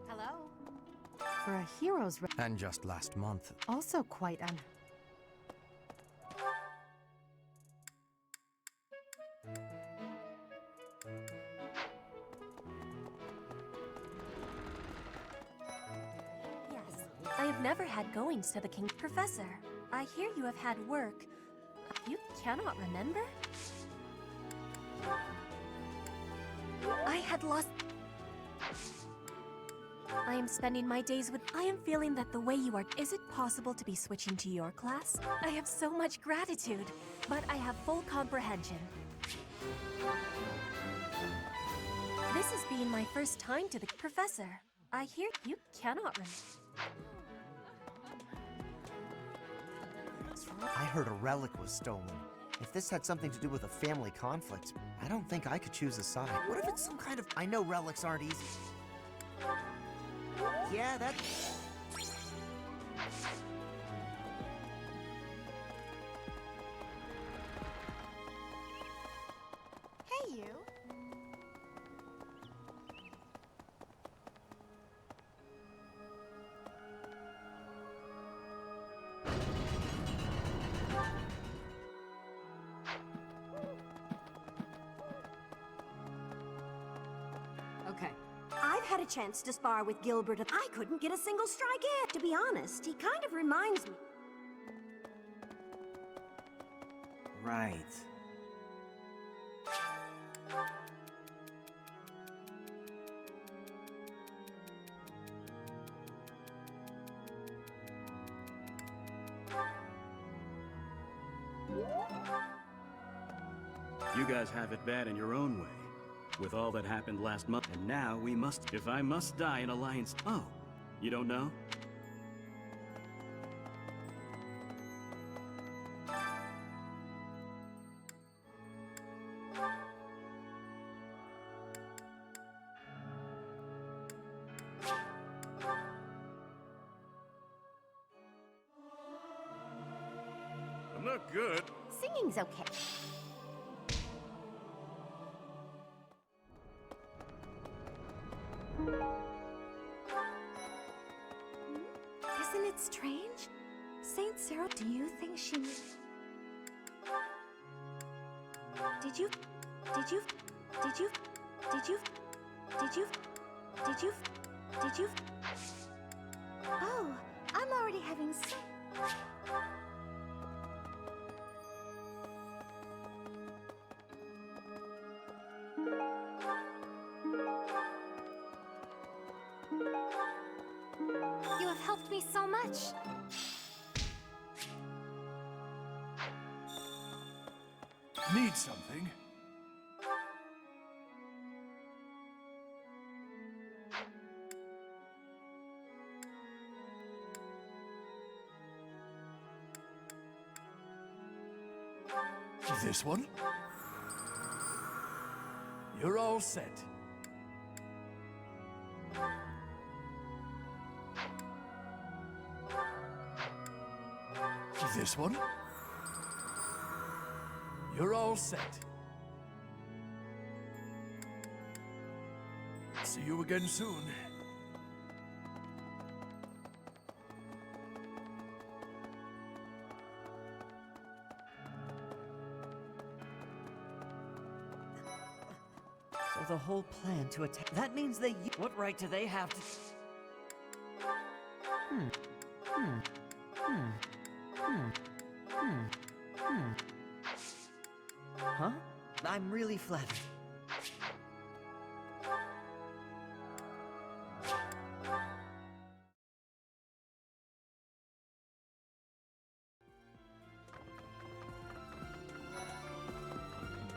Hello? For a hero's And just last month. also quite Yes, I have never had goings to the king. Professor, I hear you have had work. You cannot remember? I had lost... I am spending my days with... I am feeling that the way you are... Is it possible to be switching to your class? I have so much gratitude, but I have full comprehension. This is being my first time to the... Professor, I hear you cannot remember. I heard a relic was stolen. If this had something to do with a family conflict, I don't think I could choose a side. What if it's some kind of... I know relics aren't easy. Yeah, that... Hey, you. Okay. I've had a chance to spar with Gilbert. I couldn't get a single strike in. To be honest, he kind of reminds me. Right. You guys have it bad in your own way, with all that happened last month. And now we must... If I must die in alliance... Oh, you don't know? I'm not good. Singing's okay. Isn't it strange? Saint Sarah, do you think she... Did you... Oh, I'm already having so... You have helped me so much. Need something? This one? You're all set. This one? You're all set. See you again soon. So the whole plan to attack... That means they... What right do they have to... Huh? I'm really flattered.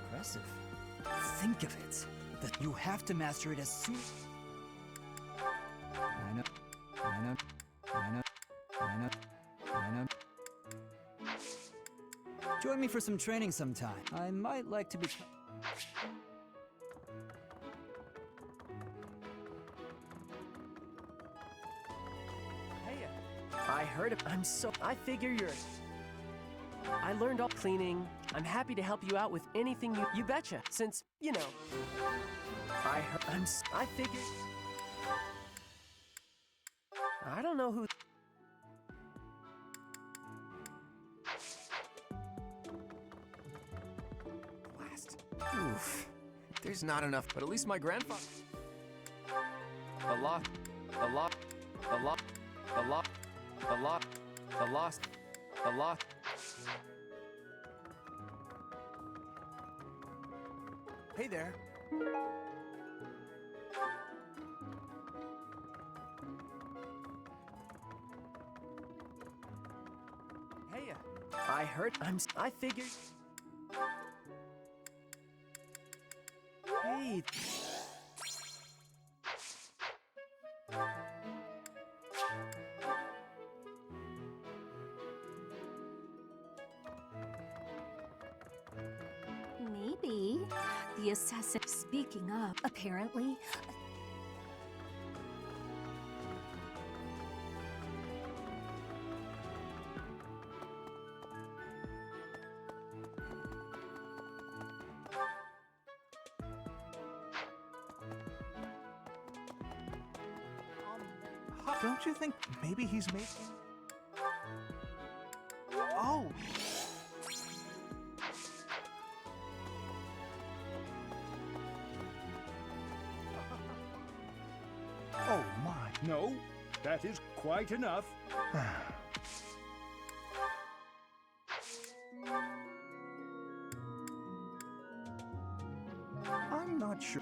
Impressive. Think of it. That you have to master it as soon... Join me me for some training sometime. I might like to be... Hey, I heard of... I figure you're... I learned all cleaning. I'm happy to help you out with anything you betcha, since, you know... I figure... I don't know who... Blast. Oof. There's not enough, but at least my grandfather... A lot. Hey there. Hey, I heard... I figured... Hey... Maybe the assassin. Speaking of, apparently. Don't you think maybe he's making... Oh! Oh my, no, that is quite enough. I'm not sure.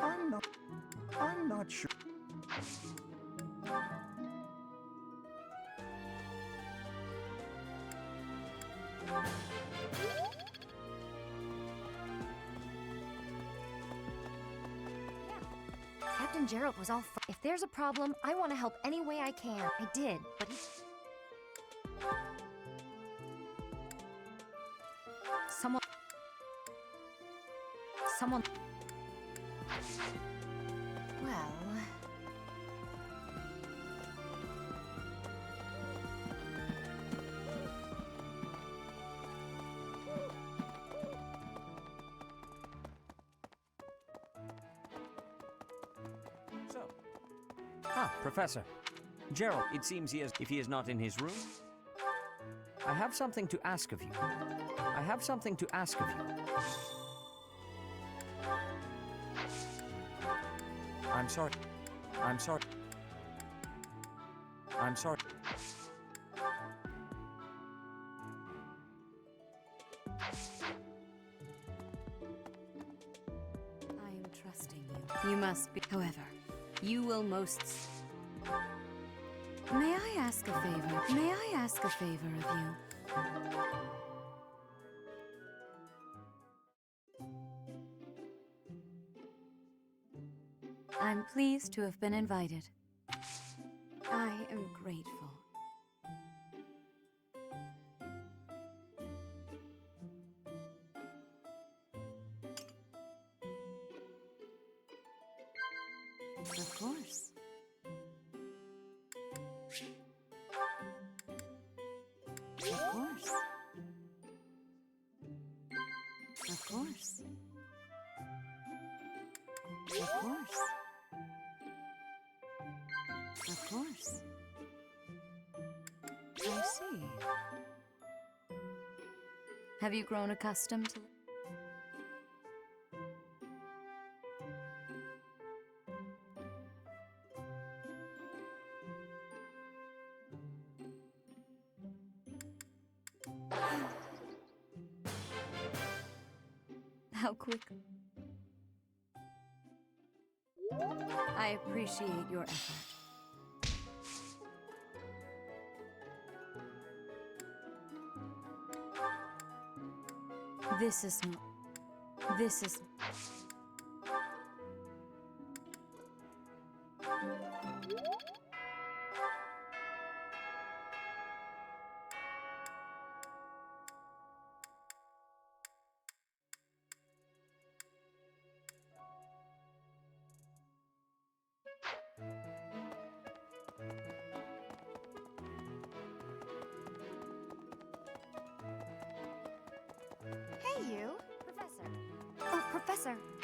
I'm not sure. Captain Gerald was all if there's a problem, I want to help any way I can. I did, but he... Someone... Well... Professor. Gerald, it seems if he is not in his room. I have something to ask of you. I'm sorry. I am trusting you. You must be. However, you will most... May I ask a favor? May I ask a favor of you? I'm pleased to have been invited. I am grateful. Of course. Of course. Of course. Of course. Of course. I see. Have you grown accustomed to... How quick. I appreciate your effort. This is...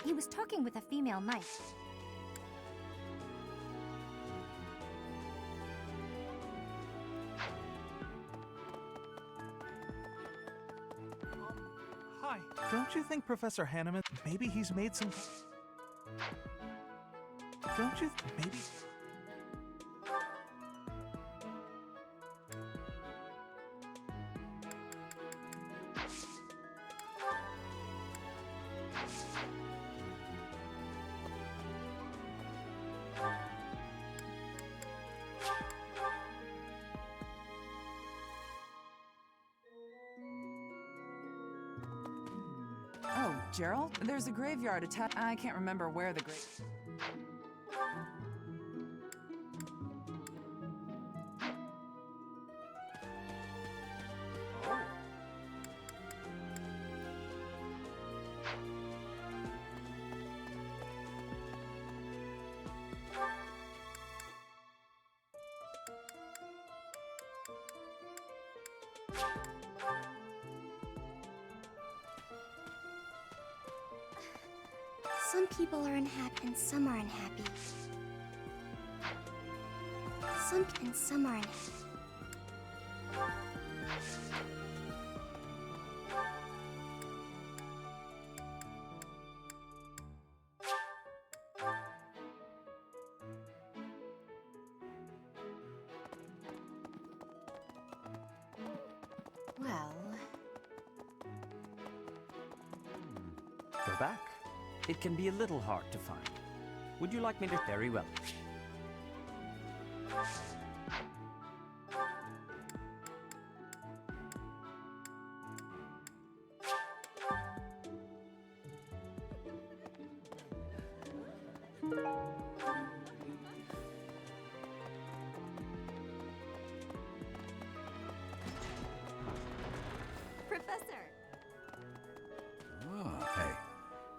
He was talking with a female knight. Hi. Don't you think Professor Hanneman, maybe he's made some... Don't you... maybe... Oh, Gerald? There's a graveyard attached. I can't remember where the grave... Some people are unhappy and some are unhappy. Some are unhappy. Well... Go back. It can be a little hard to find. Would you like me to? Very well.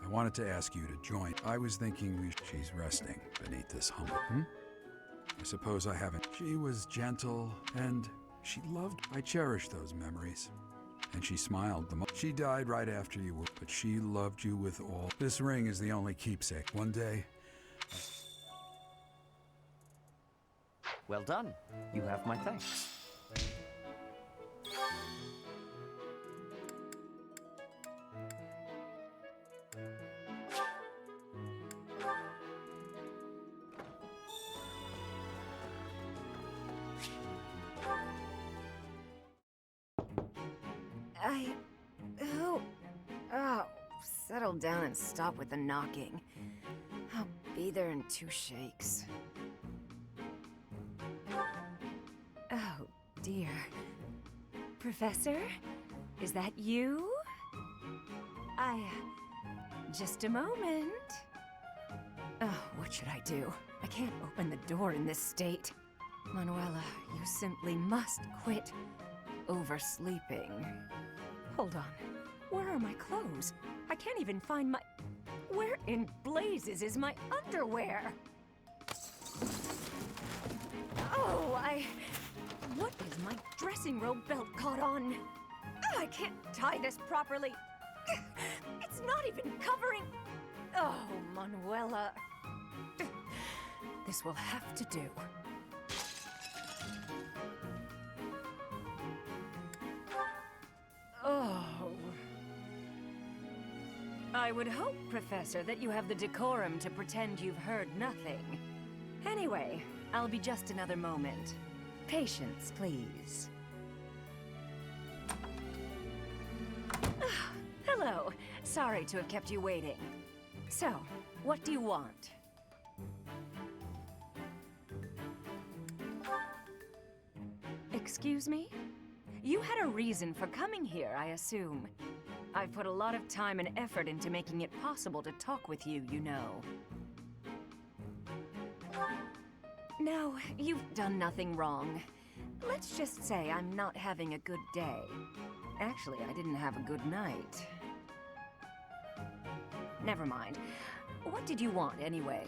I wanted to ask you to join. I was thinking she's resting beneath this humble. I suppose I haven't. She was gentle and she loved. I cherish those memories. And she smiled the most. She died right after you were, but she loved you with all. This ring is the only keepsake. One day. Well done. You have my thanks. Settle down and stop with the knocking. I'll be there in 2 shakes. Oh, dear. Professor? Is that you? Just a moment. Oh, what should I do? I can't open the door in this state. Manuela, you simply must quit oversleeping. Hold on. Where are my clothes? I can't even find my... Where in blazes is my underwear? Oh, what is my dressing robe belt caught on? I can't tie this properly. It's not even covering... Oh, Manuela. This will have to do. Oh... I would hope, Professor, that you have the decorum to pretend you've heard nothing. Anyway, I'll be just another moment. Patience, please. Hello. Sorry to have kept you waiting. So, what do you want? Excuse me? You had a reason for coming here, I assume. I've put a lot of time and effort into making it possible to talk with you, you know. No, you've done nothing wrong. Let's just say I'm not having a good day. Actually, I didn't have a good night. Never mind. What did you want, anyway?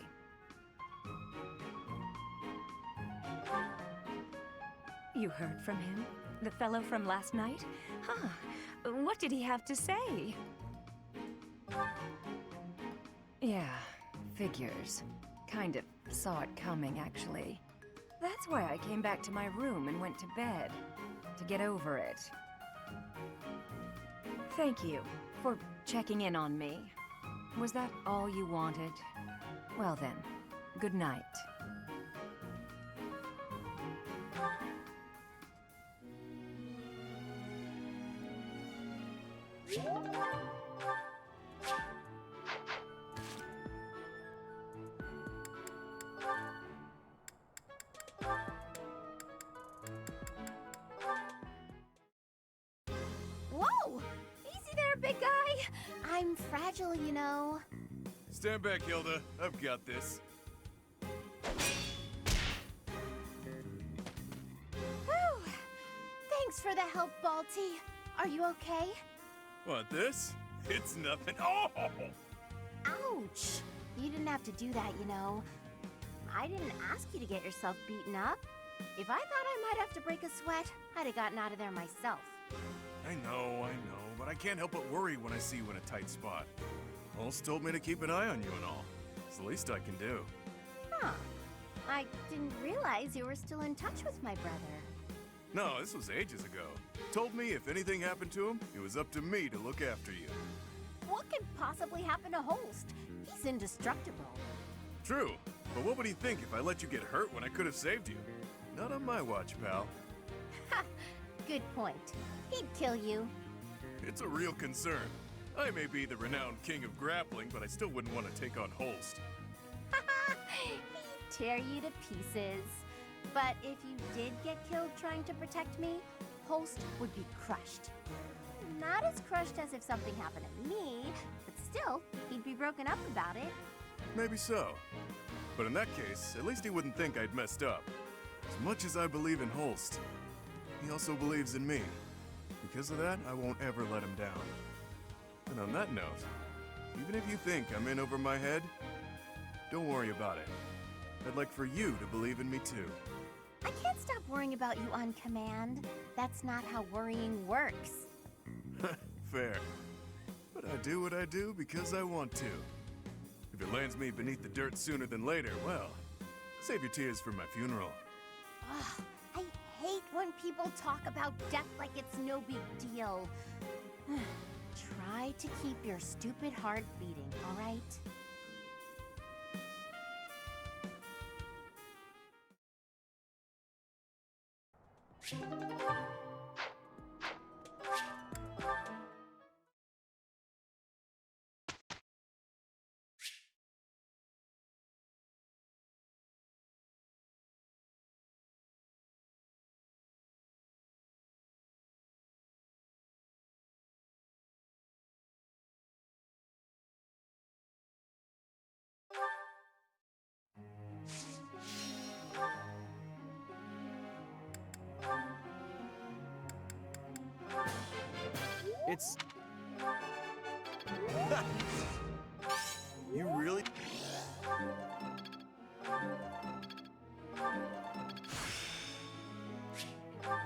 You heard from him? The fellow from last night? Huh. What did he have to say? Yeah, figures. Kind of saw it coming, actually. That's why I came back to my room and went to bed. To get over it. Thank you for checking in on me. Was that all you wanted? Well then, good night. Whoa! Easy there, big guy. I'm fragile, you know. Stand back, Hilda. I've got this. Whew. Thanks for the help, Balti. Are you okay? What, this? It's nothing. Oh! Ouch! You didn't have to do that, you know. I didn't ask you to get yourself beaten up. If I thought I might have to break a sweat, I'd have gotten out of there myself. I know, but I can't help but worry when I see you in a tight spot. Holst told me to keep an eye on you and all. It's the least I can do. Huh. I didn't realize you were still in touch with my brother. No, this was ages ago. Told me if anything happened to him, it was up to me to look after you. What could possibly happen to Holst? He's indestructible. True, but what would he think if I let you get hurt when I could have saved you? Not on my watch, pal. Ha! Good point. He'd kill you. It's a real concern. I may be the renowned king of grappling, but I still wouldn't want to take on Holst. He'd tear you to pieces. But if you did get killed trying to protect me, Holst would be crushed. Not as crushed as if something happened to me, but still, he'd be broken up about it. Maybe so. But in that case, at least he wouldn't think I'd messed up. As much as I believe in Holst, he also believes in me. Because of that, I won't ever let him down. And on that note, even if you think I'm in over my head, don't worry about it. I'd like for you to believe in me too. I can't stop worrying about you on command. That's not how worrying works. Fair. But I do what I do because I want to. If it lands me beneath the dirt sooner than later, well, save your tears for my funeral. Ugh, I hate when people talk about death like it's no big deal. Try to keep your stupid heart beating, all right? It's... You really...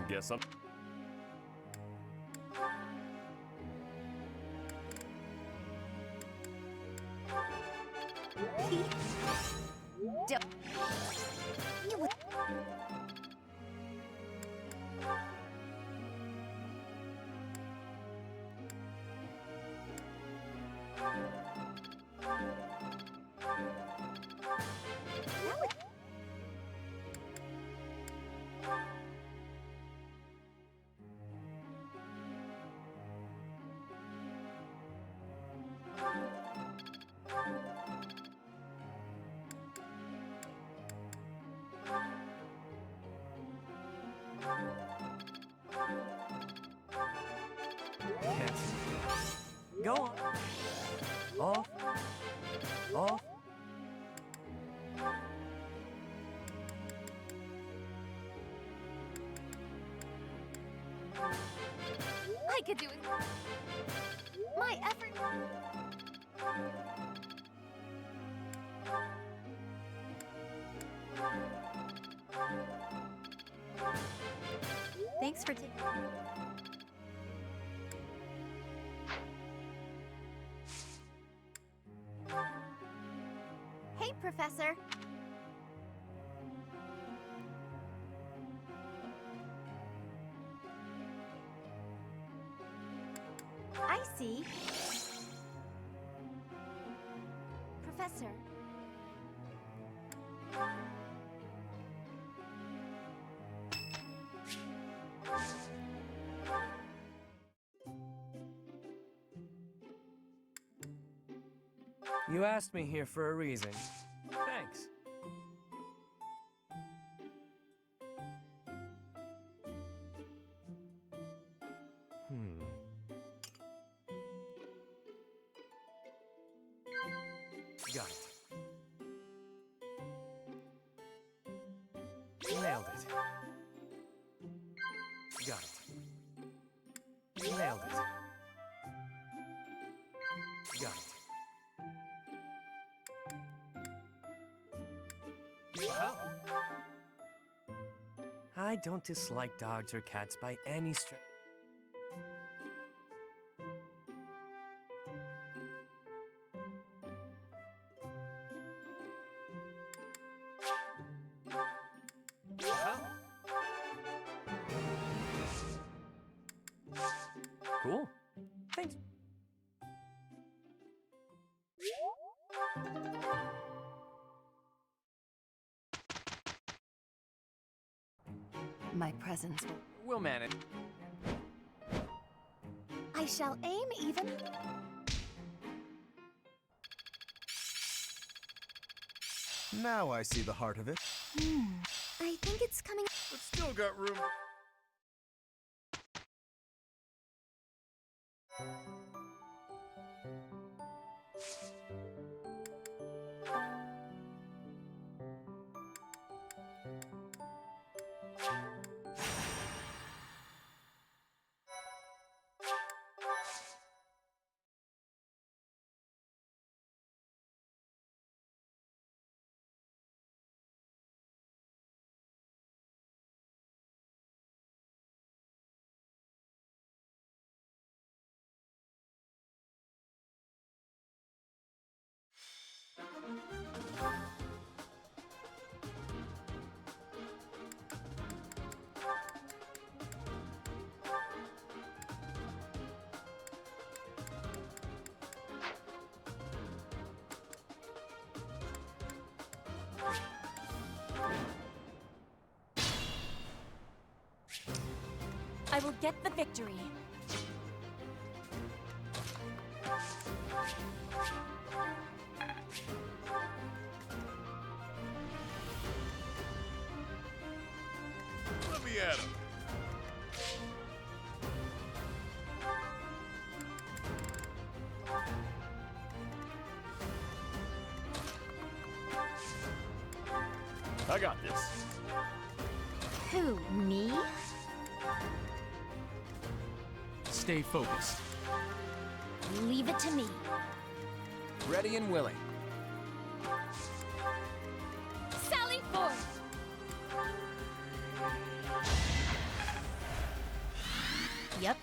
Guess I'm... Go on. Off. Off. I could do it. My effort. Thanks for taking... Professor. I see. Professor. You asked me here for a reason. Thanks. Got it. Nailed it. Got it. Nailed it. Got it. Wow. I don't dislike dogs or cats by any stretch. Cool. Thanks. My presence We'll manage. I shall aim even. Now I see the heart of it. I think it's coming. But still got room. I will get the victory. Let me at him. I got this. Who, me? Stay focused. Leave it to me. Ready and willing. Sally forth! Yep.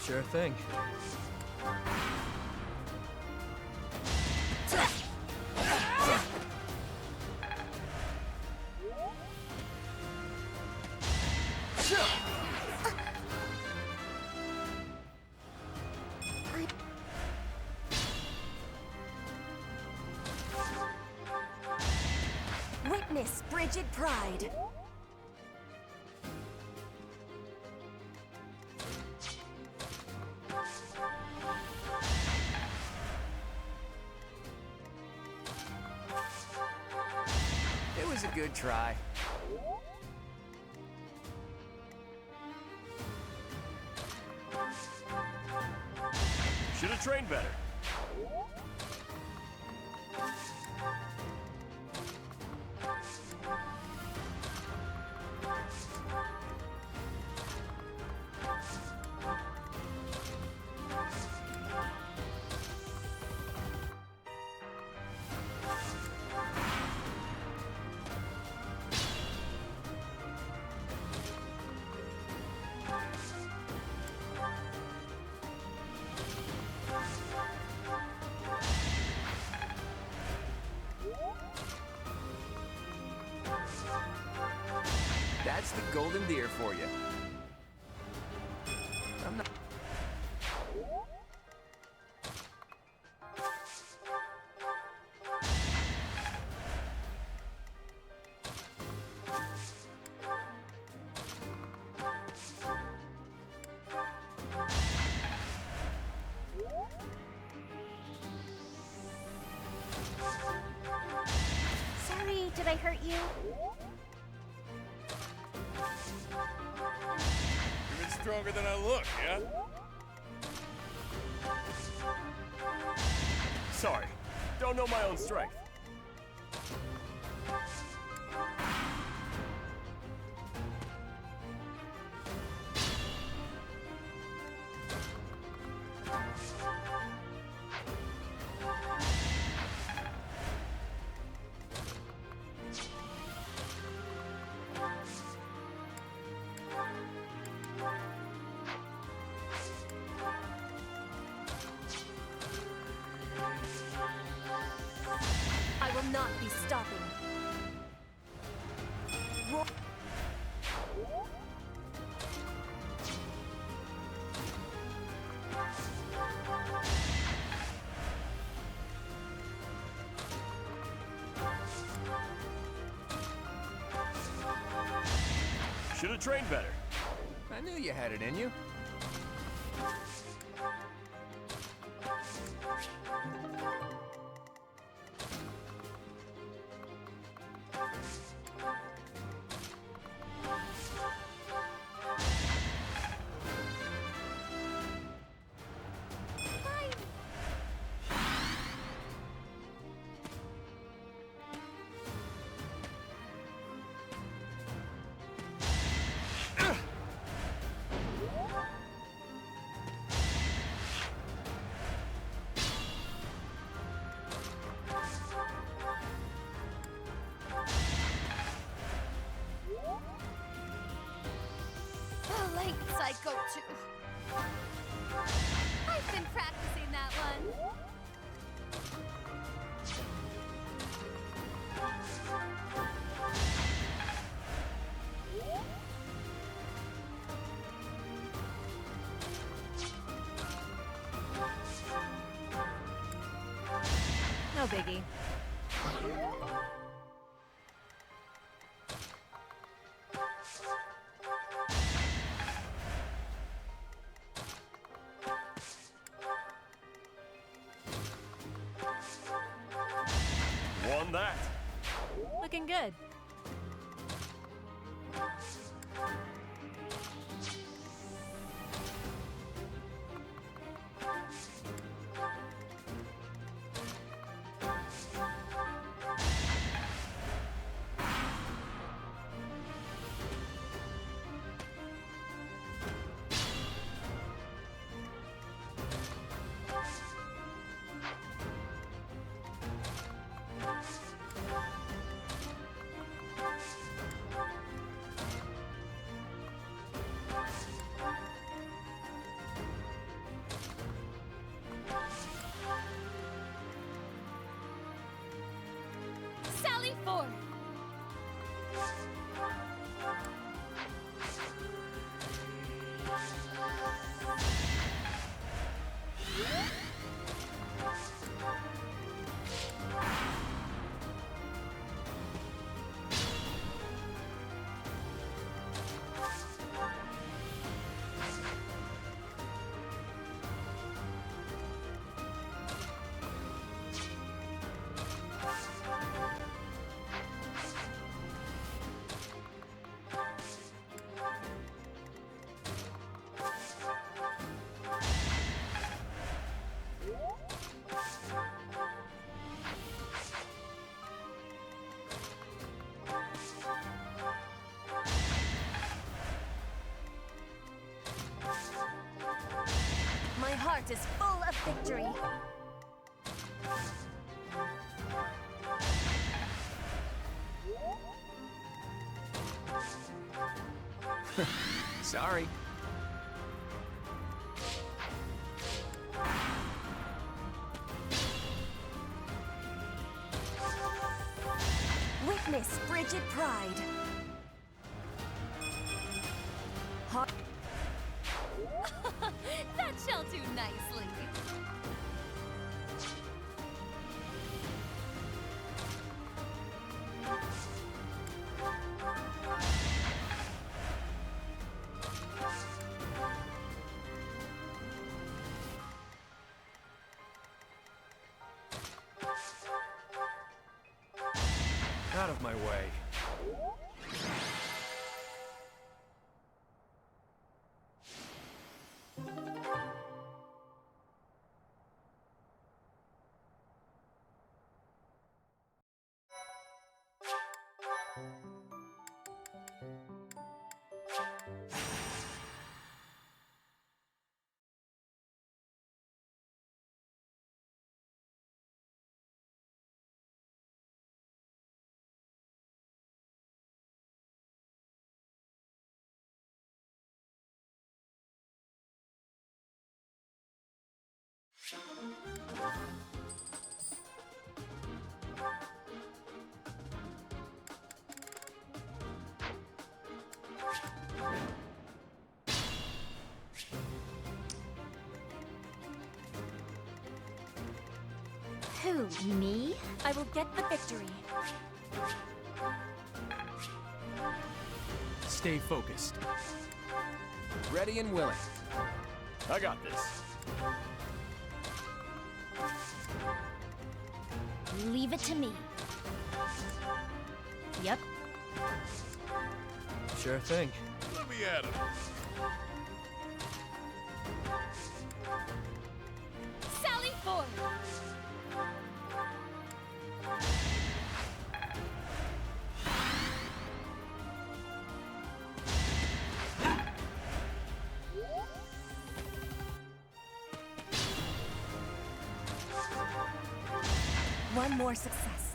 Sure thing. Witness frigid pride. It was a good try. Should have trained better. golden deer for you. I'm not... Sorry, did I hurt you? Even stronger than I look, yeah? Sorry, don't know my own strength. I will not be stopping. Should have trained better. I knew you had it in you. The lengths I go to. I've been practicing that one. No biggie. Won that. Looking good. Sally forth. My heart is full of victory. Sorry. Witness frigid pride. sleeve. Out of my way. Who, me? I will get the victory. Stay focused. Ready and willing. I got this. Leave it to me. Yep. Sure thing. Let me at him. Sally forward! One more success.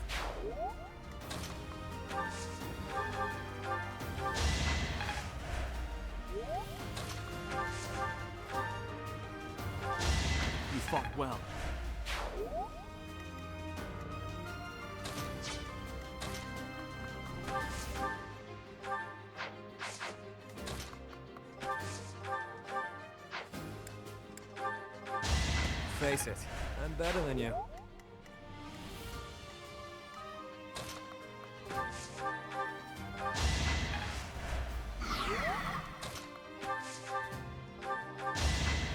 You fought well. Face it, I'm better than you.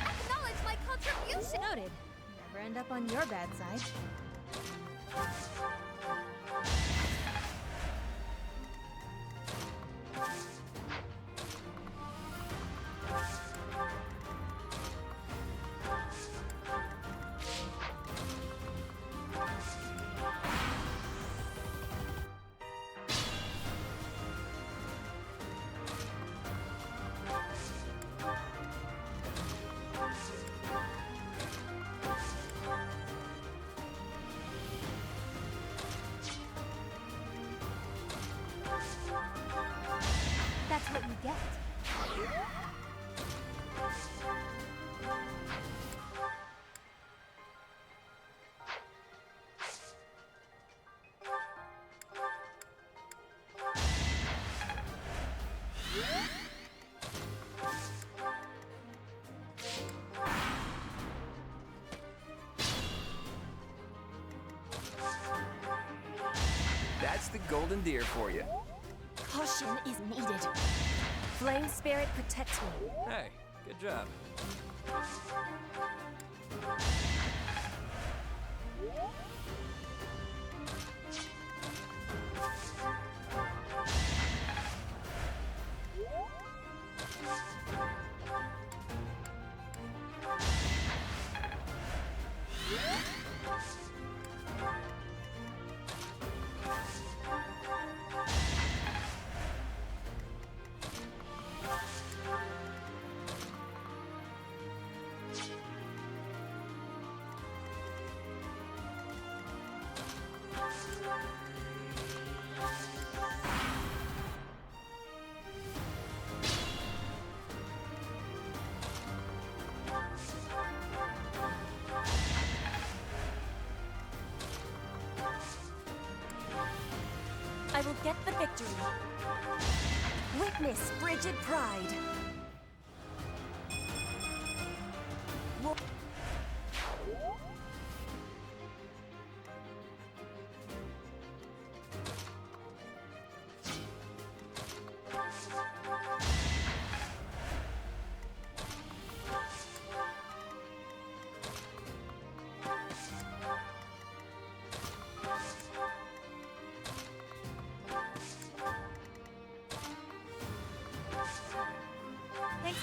Acknowledge my contribution! Noted. Never end up on your bad side. That's what you get. That's the golden deer for you. Caution is needed. Flame spirit protects me. Hey, good job. I will get the victory. Witness frigid pride.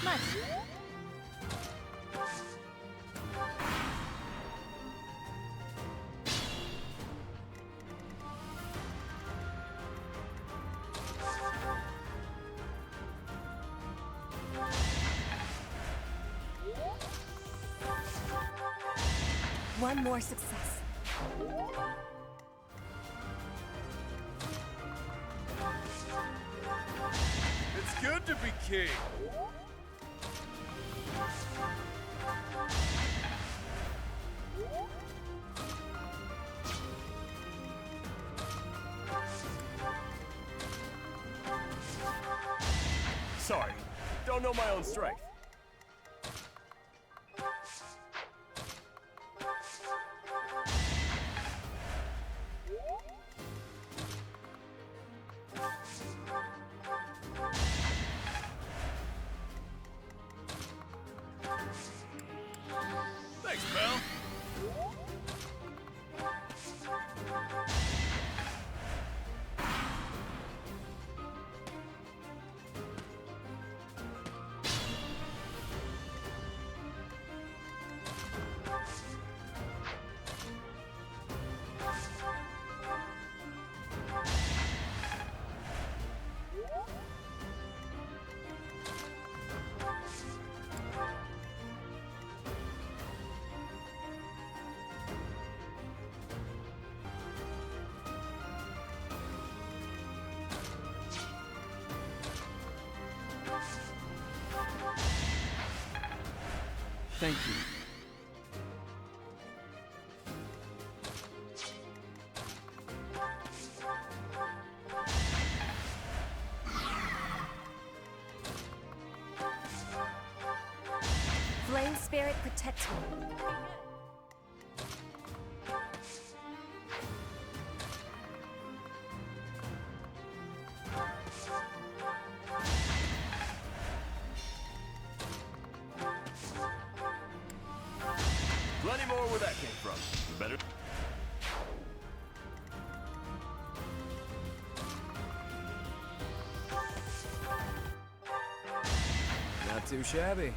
Much. One more success. It's good to be king. Sorry, don't know my own strength. Thanks, pal. Thank you. Flame spirit protects me. Plenty more where that came from. Better. Not too shabby.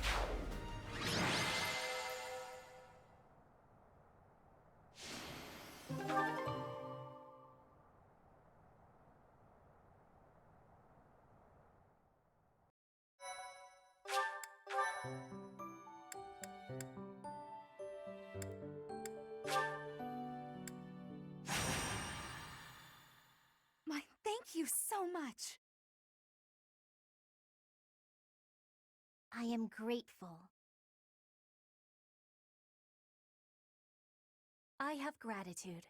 Thank you so much. I am grateful. I have gratitude.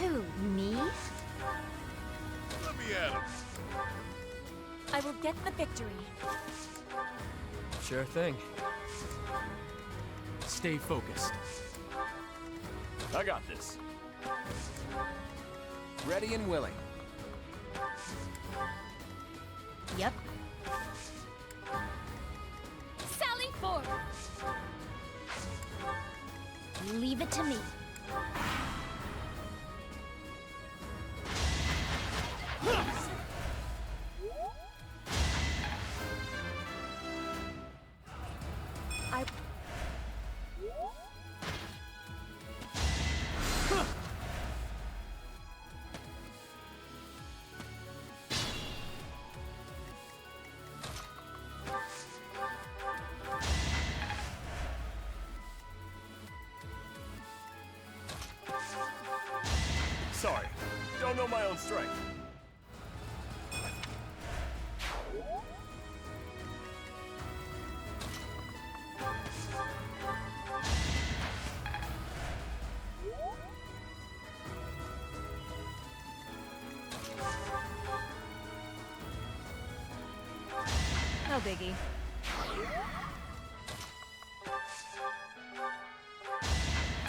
Who, me? Let me at him. I will get the victory. Sure thing. Stay focused. I got this. Ready and willing. Yep. Sally forward! Leave it to me. Sorry, don't know my own strength. No biggie. Do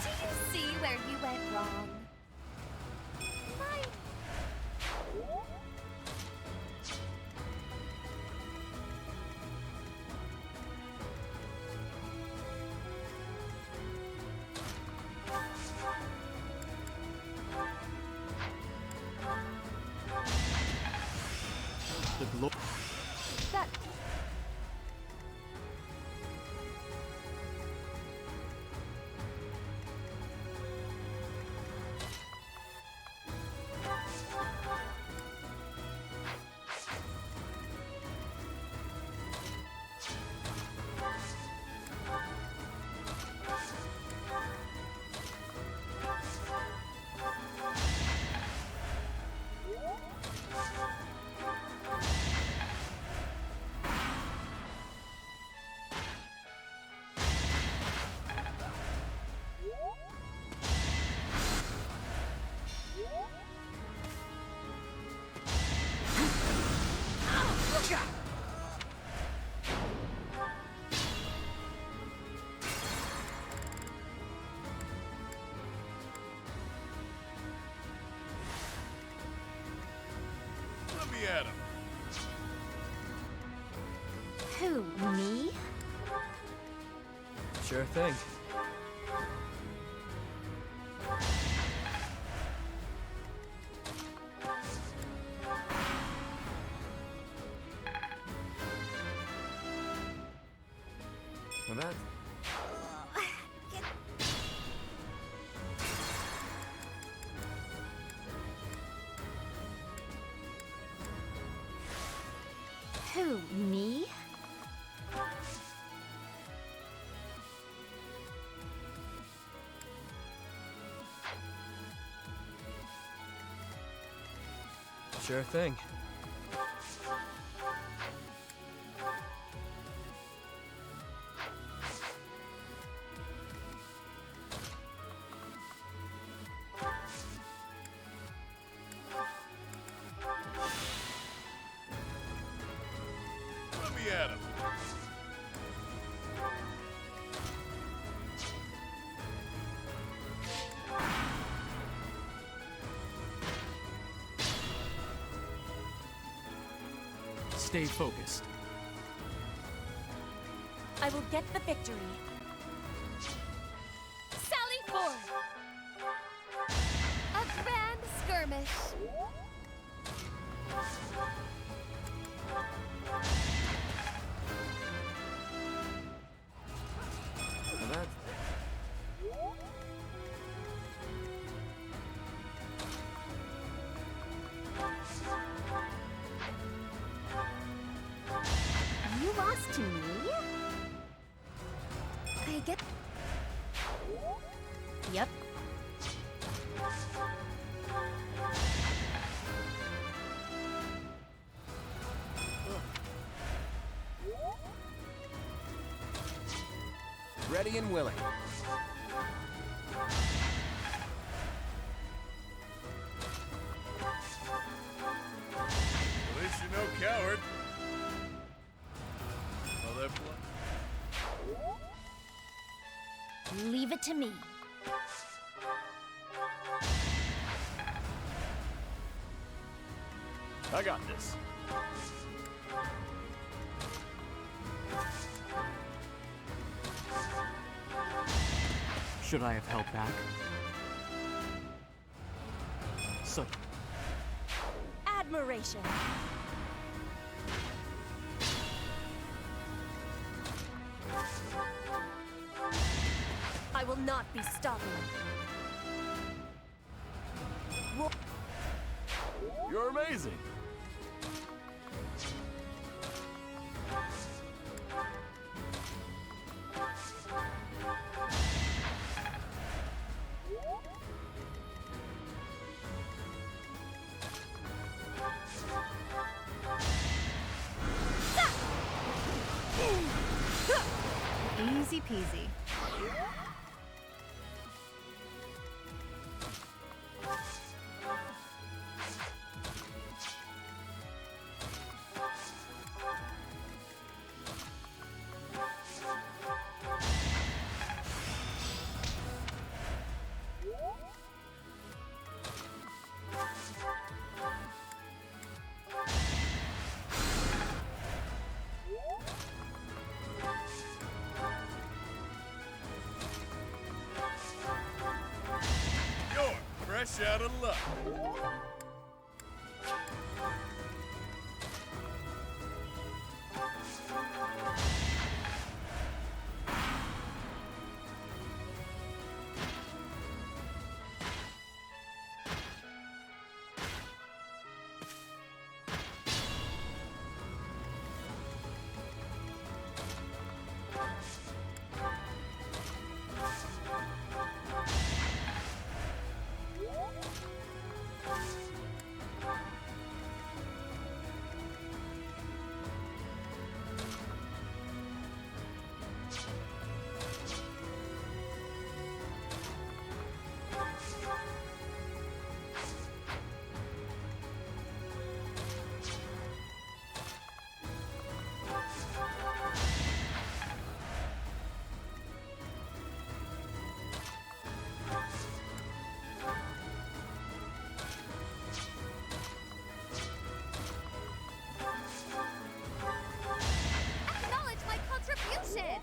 you see where you went wrong? That... Let me at him. Who, me? Sure thing. Well, that... Who, me? Sure thing. Let me at him. Stay focused. I will get the victory. Sally forth! A grand skirmish. Well, that... You lost to me? I get... Yep. Ready and willing. At least you're no coward. Well, that blood. Leave it to me. I got this. Should I have held back? So, Admiration. I will not be stopped. You're amazing. Easy peasy. fresh out of luck. Acknowledge my contribution!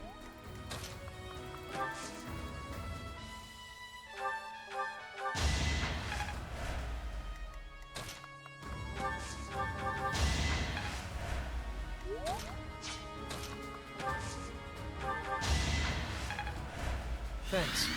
Thanks.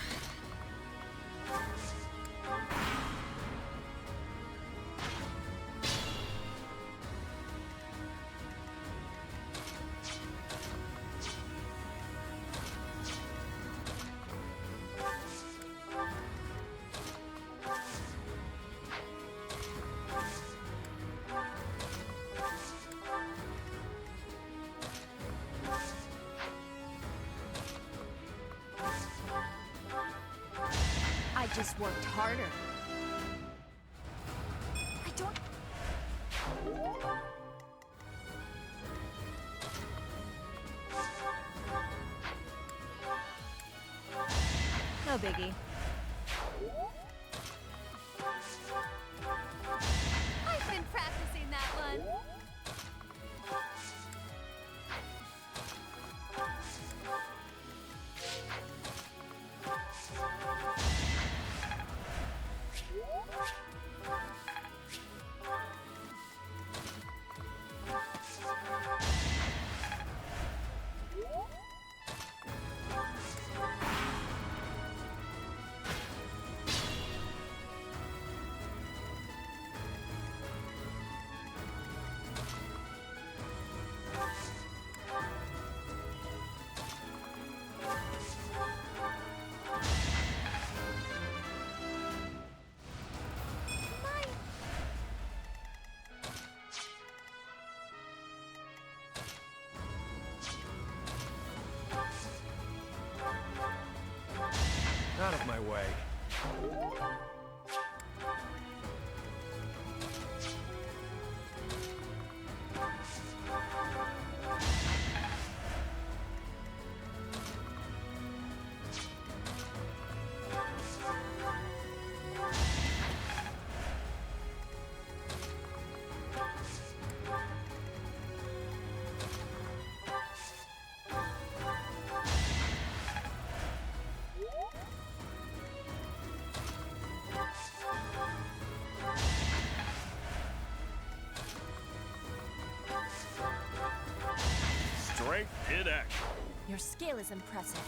I just worked harder. I don't... No biggie. I've been practicing that one. Out of my way. Strength in action. Your skill is impressive.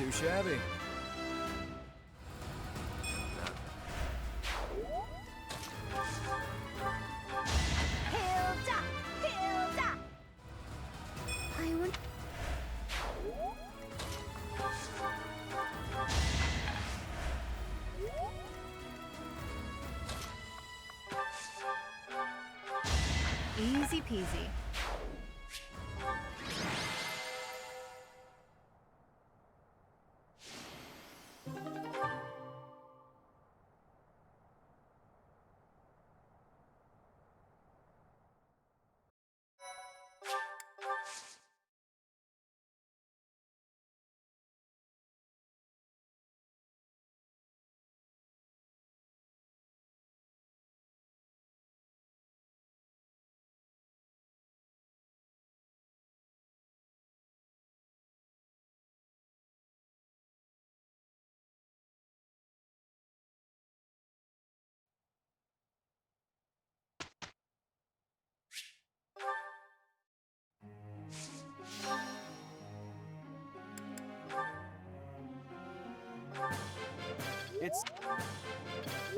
too shabby. Hilda! Hilda! I would... Easy peasy.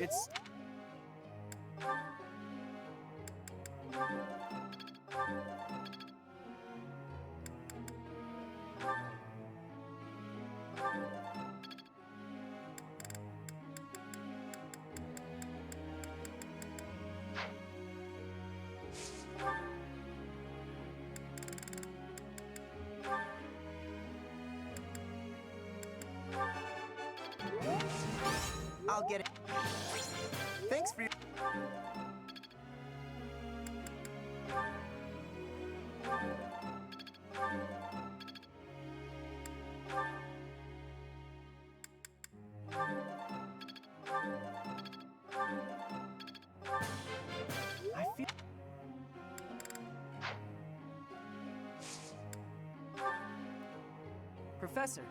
It's... I'll get it. Thanks for your... I feel... Professor.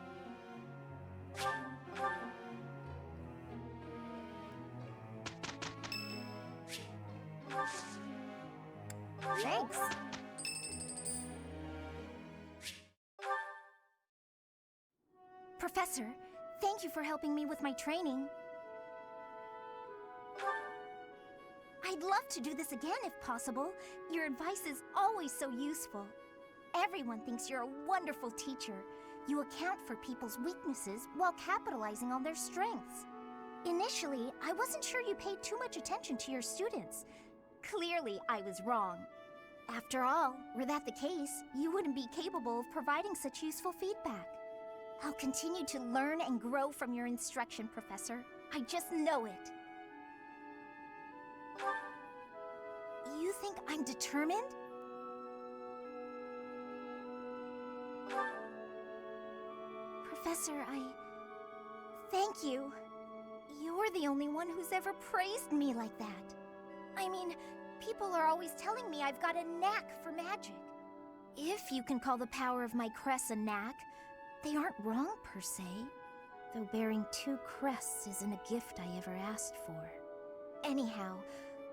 Thanks. Professor, thank you for helping me with my training. I'd love to do this again if possible. Your advice is always so useful. Everyone thinks you're a wonderful teacher. You account for people's weaknesses while capitalizing on their strengths. Initially, I wasn't sure you paid too much attention to your students. Clearly, I was wrong. After all, were that the case, you wouldn't be capable of providing such useful feedback. I'll continue to learn and grow from your instruction, Professor. I just know it. You think I'm determined? Professor, thank you. You're the only one who's ever praised me like that. I mean, people are always telling me I've got a knack for magic. If you can call the power of my crests a knack, they aren't wrong per se. Though bearing 2 crests isn't a gift I ever asked for. Anyhow,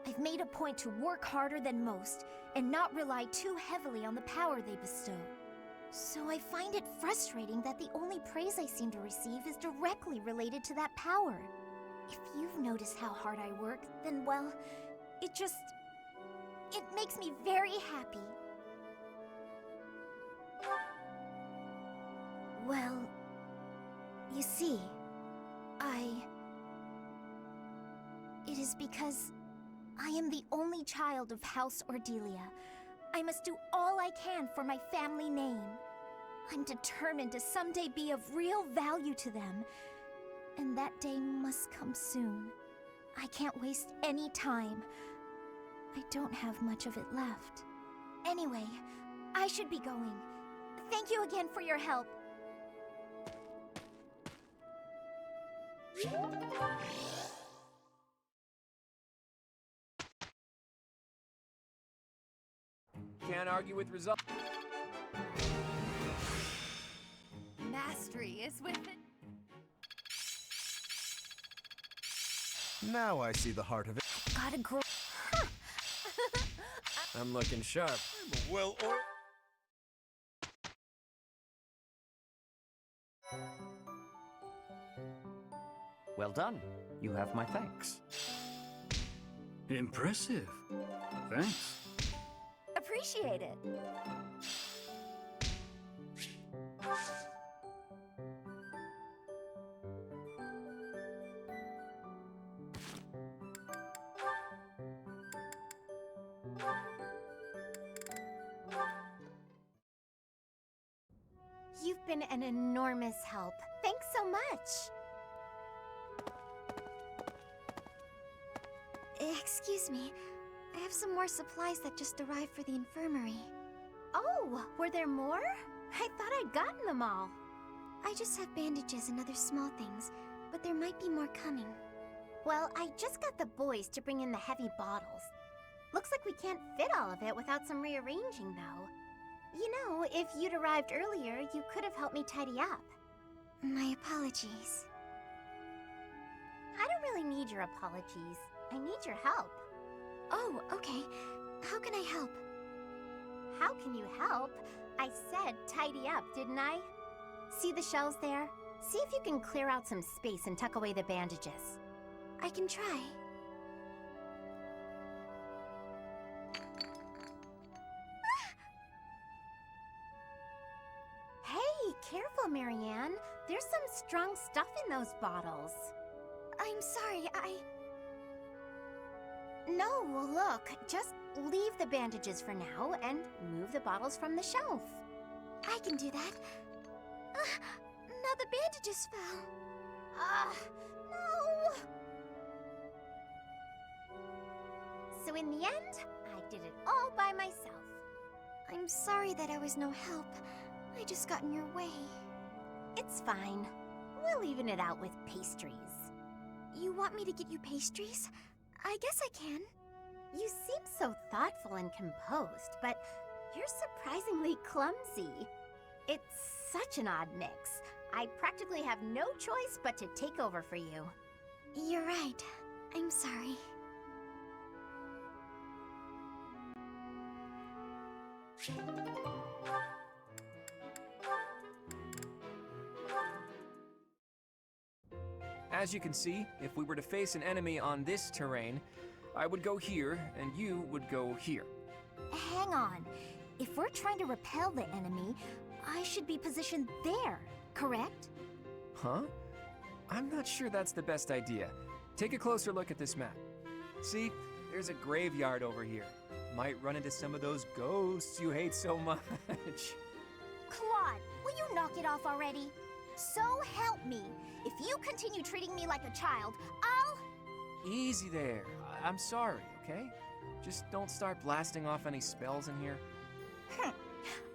I've made a point to work harder than most and not rely too heavily on the power they bestow. So I find it frustrating that the only praise I seem to receive is directly related to that power. If you've noticed how hard I work, then well, it makes me very happy. Well, you see, it is because I am the only child of House Ordelia. I must do all I can for my family name. I'm determined to someday be of real value to them, and that day must come soon. I can't waste any time. I don't have much of it left. Anyway, I should be going. Thank you again for your help. Can't argue with results. Mastery is with it. Now I see the heart of it. Gotta grow. I'm looking sharp. I'm a well-oiled... Well done. You have my thanks. Impressive. Thanks. Appreciate it. You've been an enormous help. Thanks so much. Excuse me. I have some more supplies that just arrived for the infirmary. Oh, were there more? I thought I'd gotten them all. I just have bandages and other small things, but there might be more coming. Well, I just got the boys to bring in the heavy bottles. Looks like we can't fit all of it without some rearranging, though. You know, if you'd arrived earlier, you could have helped me tidy up. My apologies. I don't really need your apologies. I need your help. Oh, okay. How can I help? How can you help? I said tidy up, didn't I? See the shelves there? See if you can clear out some space and tuck away the bandages. I can try. Hey, careful, Marianne. There's some strong stuff in those bottles. I'm sorry, No, look, just leave the bandages for now and move the bottles from the shelf. I can do that. Now the bandages fell. No! So in the end, I did it all by myself. I'm sorry that I was no help. I just got in your way. It's fine. We'll even it out with pastries. You want me to get you pastries? I guess I can. You seem so thoughtful and composed, but you're surprisingly clumsy. It's such an odd mix. I practically have no choice but to take over for you. You're right. I'm sorry. As you can see, if we were to face an enemy on this terrain, I would go here, and you would go here. Hang on. If we're trying to repel the enemy, I should be positioned there, correct? Huh? I'm not sure that's the best idea. Take a closer look at this map. See, there's a graveyard over here. Might run into some of those ghosts you hate so much. Claude, will you knock it off already? So help me. If you continue treating me like a child, I'll... Easy there. I'm sorry, okay? Just don't start blasting off any spells in here.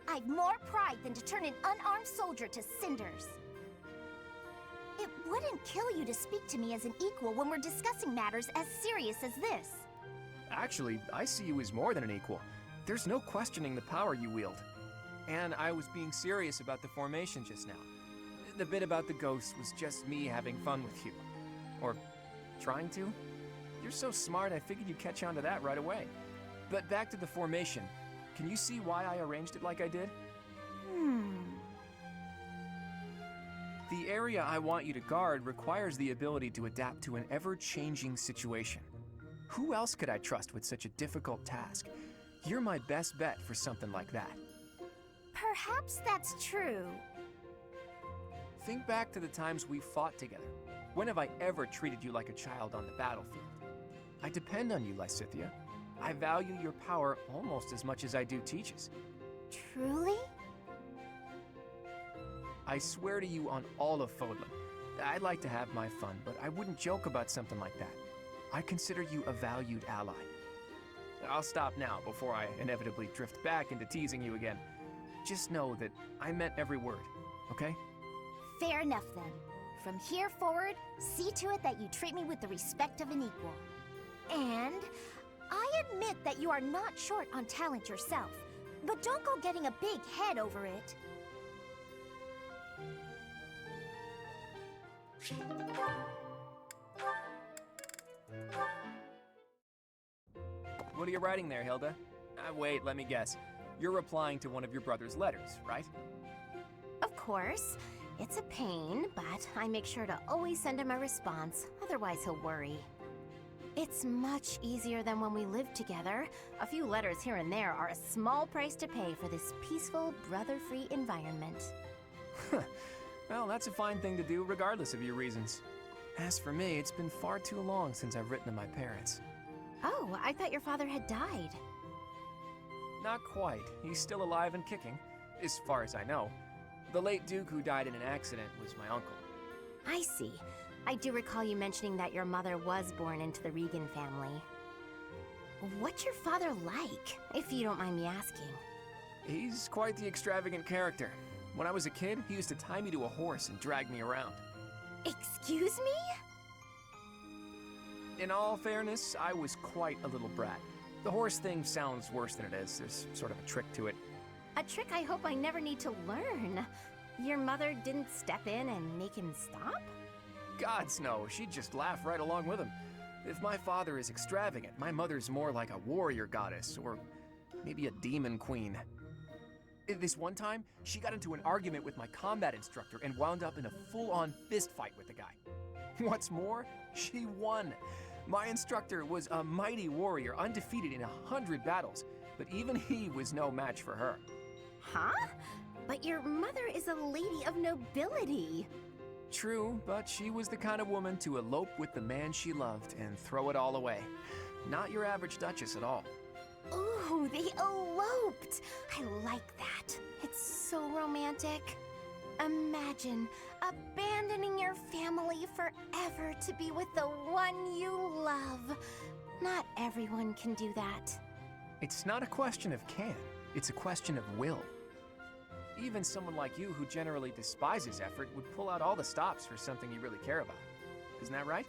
I've more pride than to turn an unarmed soldier to cinders. It wouldn't kill you to speak to me as an equal when we're discussing matters as serious as this. Actually, I see you as more than an equal. There's no questioning the power you wield. And I was being serious about the formation just now. The bit about the ghosts was just me having fun with you. Or trying to. You're so smart, I figured you'd catch on to that right away. But back to the formation. Can you see why I arranged it like I did? The area I want you to guard requires the ability to adapt to an ever-changing situation. Who else could I trust with such a difficult task? You're my best bet for something like that. Perhaps that's true. Think back to the times we fought together. When have I ever treated you like a child on the battlefield? I depend on you, Lysithea. I value your power almost as much as I do Teach's. Truly? I swear to you on all of Fodlan. I'd like to have my fun, but I wouldn't joke about something like that. I consider you a valued ally. I'll stop now before I inevitably drift back into teasing you again. Just know that I meant every word, okay? Fair enough then. From here forward, see to it that you treat me with the respect of an equal. And I admit that you are not short on talent yourself, but don't go getting a big head over it. What are you writing there, Hilda? Wait, let me guess. You're replying to one of your brother's letters, right? Of course. It's a pain, but I make sure to always send him a response, otherwise he'll worry. It's much easier than when we lived together. A few letters here and there are a small price to pay for this peaceful, brother-free environment. Well, that's a fine thing to do regardless of your reasons. As for me, it's been far too long since I've written to my parents. Oh, I thought your father had died. Not quite. He's still alive and kicking, as far as I know. The late Duke who died in an accident was my uncle. I see. I do recall you mentioning that your mother was born into the Regan family. What's your father like, if you don't mind me asking? He's quite the extravagant character. When I was a kid, he used to tie me to a horse and drag me around. Excuse me? In all fairness, I was quite a little brat. The horse thing sounds worse than it is. There's sort of a trick to it. A trick I hope I never need to learn. Your mother didn't step in and make him stop? Gods no, she'd just laugh right along with him. If my father is extravagant, my mother's more like a warrior goddess, or maybe a demon queen. This one time, she got into an argument with my combat instructor and wound up in a full-on fist fight with the guy. What's more, she won. My instructor was a mighty warrior, undefeated in 100 battles, but even he was no match for her. Huh? But your mother is a lady of nobility. True, but she was the kind of woman to elope with the man she loved and throw it all away. Not your average duchess at all. Ooh, they eloped! I like that. It's so romantic. Imagine abandoning your family forever to be with the one you love. Not everyone can do that. It's not a question of can, it's a question of will. Even someone like you who generally despises effort would pull out all the stops for something you really care about. Isn't that right?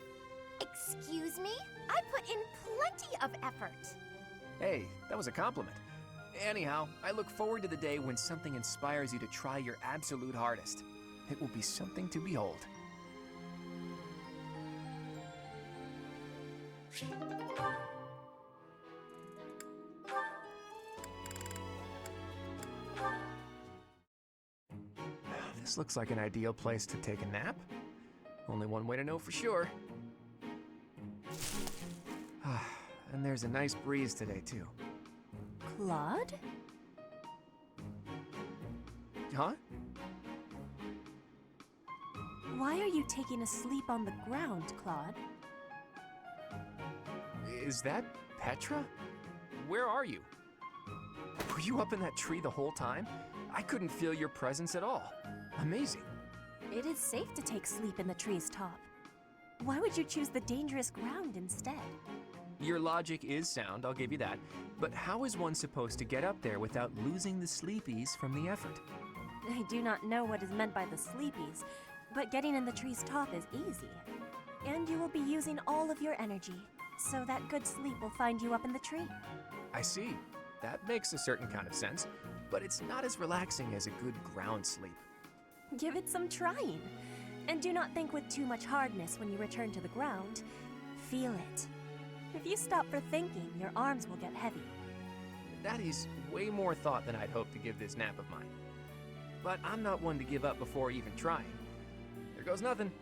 Excuse me? I put in plenty of effort. Hey, that was a compliment. Anyhow, I look forward to the day when something inspires you to try your absolute hardest. It will be something to behold. This looks like an ideal place to take a nap. Only one way to know for sure. And there's a nice breeze today, too. Claude? Huh? Why are you taking a sleep on the ground, Claude? Is that Petra? Where are you? Were you up in that tree the whole time? I couldn't feel your presence at all. Amazing. It is safe to take sleep in the tree's top. Why would you choose the dangerous ground instead? Your logic is sound, I'll give you that. But how is one supposed to get up there without losing the sleepies from the effort? I do not know what is meant by the sleepies, but getting in the tree's top is easy. And you will be using all of your energy, so that good sleep will find you up in the tree. I see. That makes a certain kind of sense, but it's not as relaxing as a good ground sleep. Give it some trying. And do not think with too much hardness when you return to the ground. Feel it. If you stop for thinking, your arms will get heavy. That is way more thought than I'd hoped to give this nap of mine. But I'm not one to give up before even trying. There goes nothing.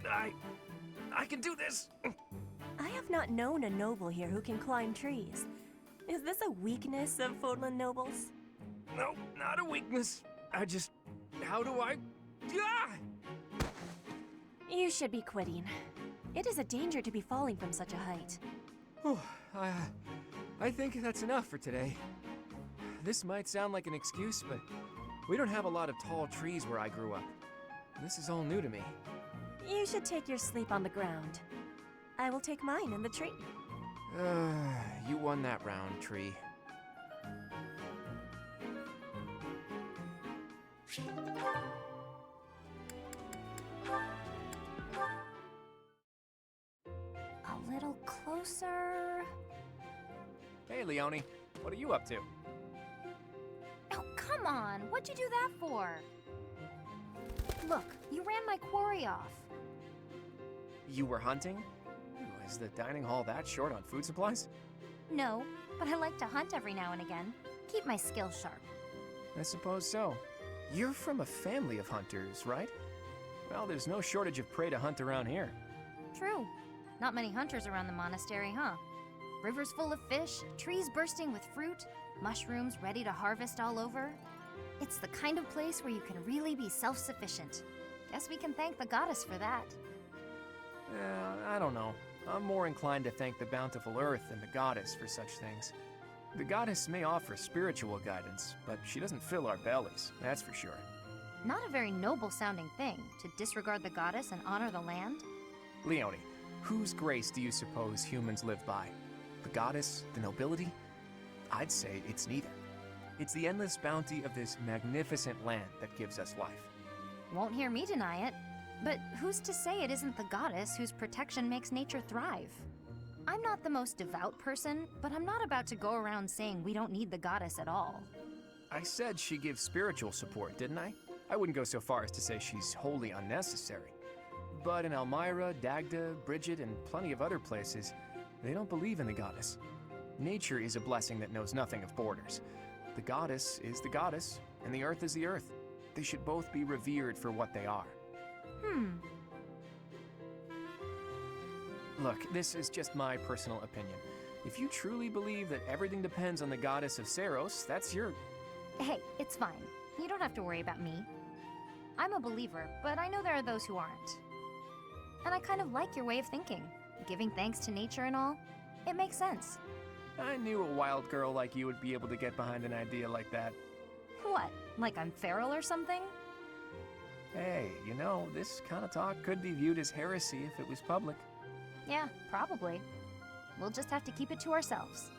I can do this! I have not known a noble here who can climb trees. Is this a weakness of Fodlan nobles? No, not a weakness. How do I... You should be quitting. It is a danger to be falling from such a height. I think that's enough for today. This might sound like an excuse, but we don't have a lot of tall trees where I grew up. This is all new to me. You should take your sleep on the ground. I will take mine in the tree. You won that round, tree. A little closer. Hey, Leonie. What are you up to? Oh, come on. What'd you do that for? Look, you ran my quarry off. You were hunting? Is the dining hall that short on food supplies? No, but I like to hunt every now and again. Keep my skills sharp. I suppose so. You're from a family of hunters, right? Well, there's no shortage of prey to hunt around here. True. Not many hunters around the monastery, huh? Rivers full of fish, trees bursting with fruit, mushrooms ready to harvest all over. It's the kind of place where you can really be self-sufficient. Guess we can thank the goddess for that. I don't know. I'm more inclined to thank the bountiful earth and the goddess for such things. The goddess may offer spiritual guidance, but she doesn't fill our bellies, that's for sure. Not a very noble-sounding thing, to disregard the goddess and honor the land. Leonie, whose grace do you suppose humans live by? The goddess? The nobility? I'd say it's neither. It's the endless bounty of this magnificent land that gives us life. Won't hear me deny it. But who's to say it isn't the goddess whose protection makes nature thrive? I'm not the most devout person, but I'm not about to go around saying we don't need the goddess at all. I said she gives spiritual support, didn't I? I wouldn't go so far as to say she's wholly unnecessary. But in Elmira, Dagda, Bridget, and plenty of other places, they don't believe in the goddess. Nature is a blessing that knows nothing of borders. The goddess is the goddess, and the earth is the earth. They should both be revered for what they are. Look, this is just my personal opinion. If you truly believe that everything depends on the goddess of Seros, that's your... Hey, it's fine. You don't have to worry about me. I'm a believer, but I know there are those who aren't. And I kind of like your way of thinking. Giving thanks to nature and all. It makes sense. I knew a wild girl like you would be able to get behind an idea like that. What? Like I'm feral or something? Hey, you know, this kind of talk could be viewed as heresy if it was public. Yeah, probably. We'll just have to keep it to ourselves.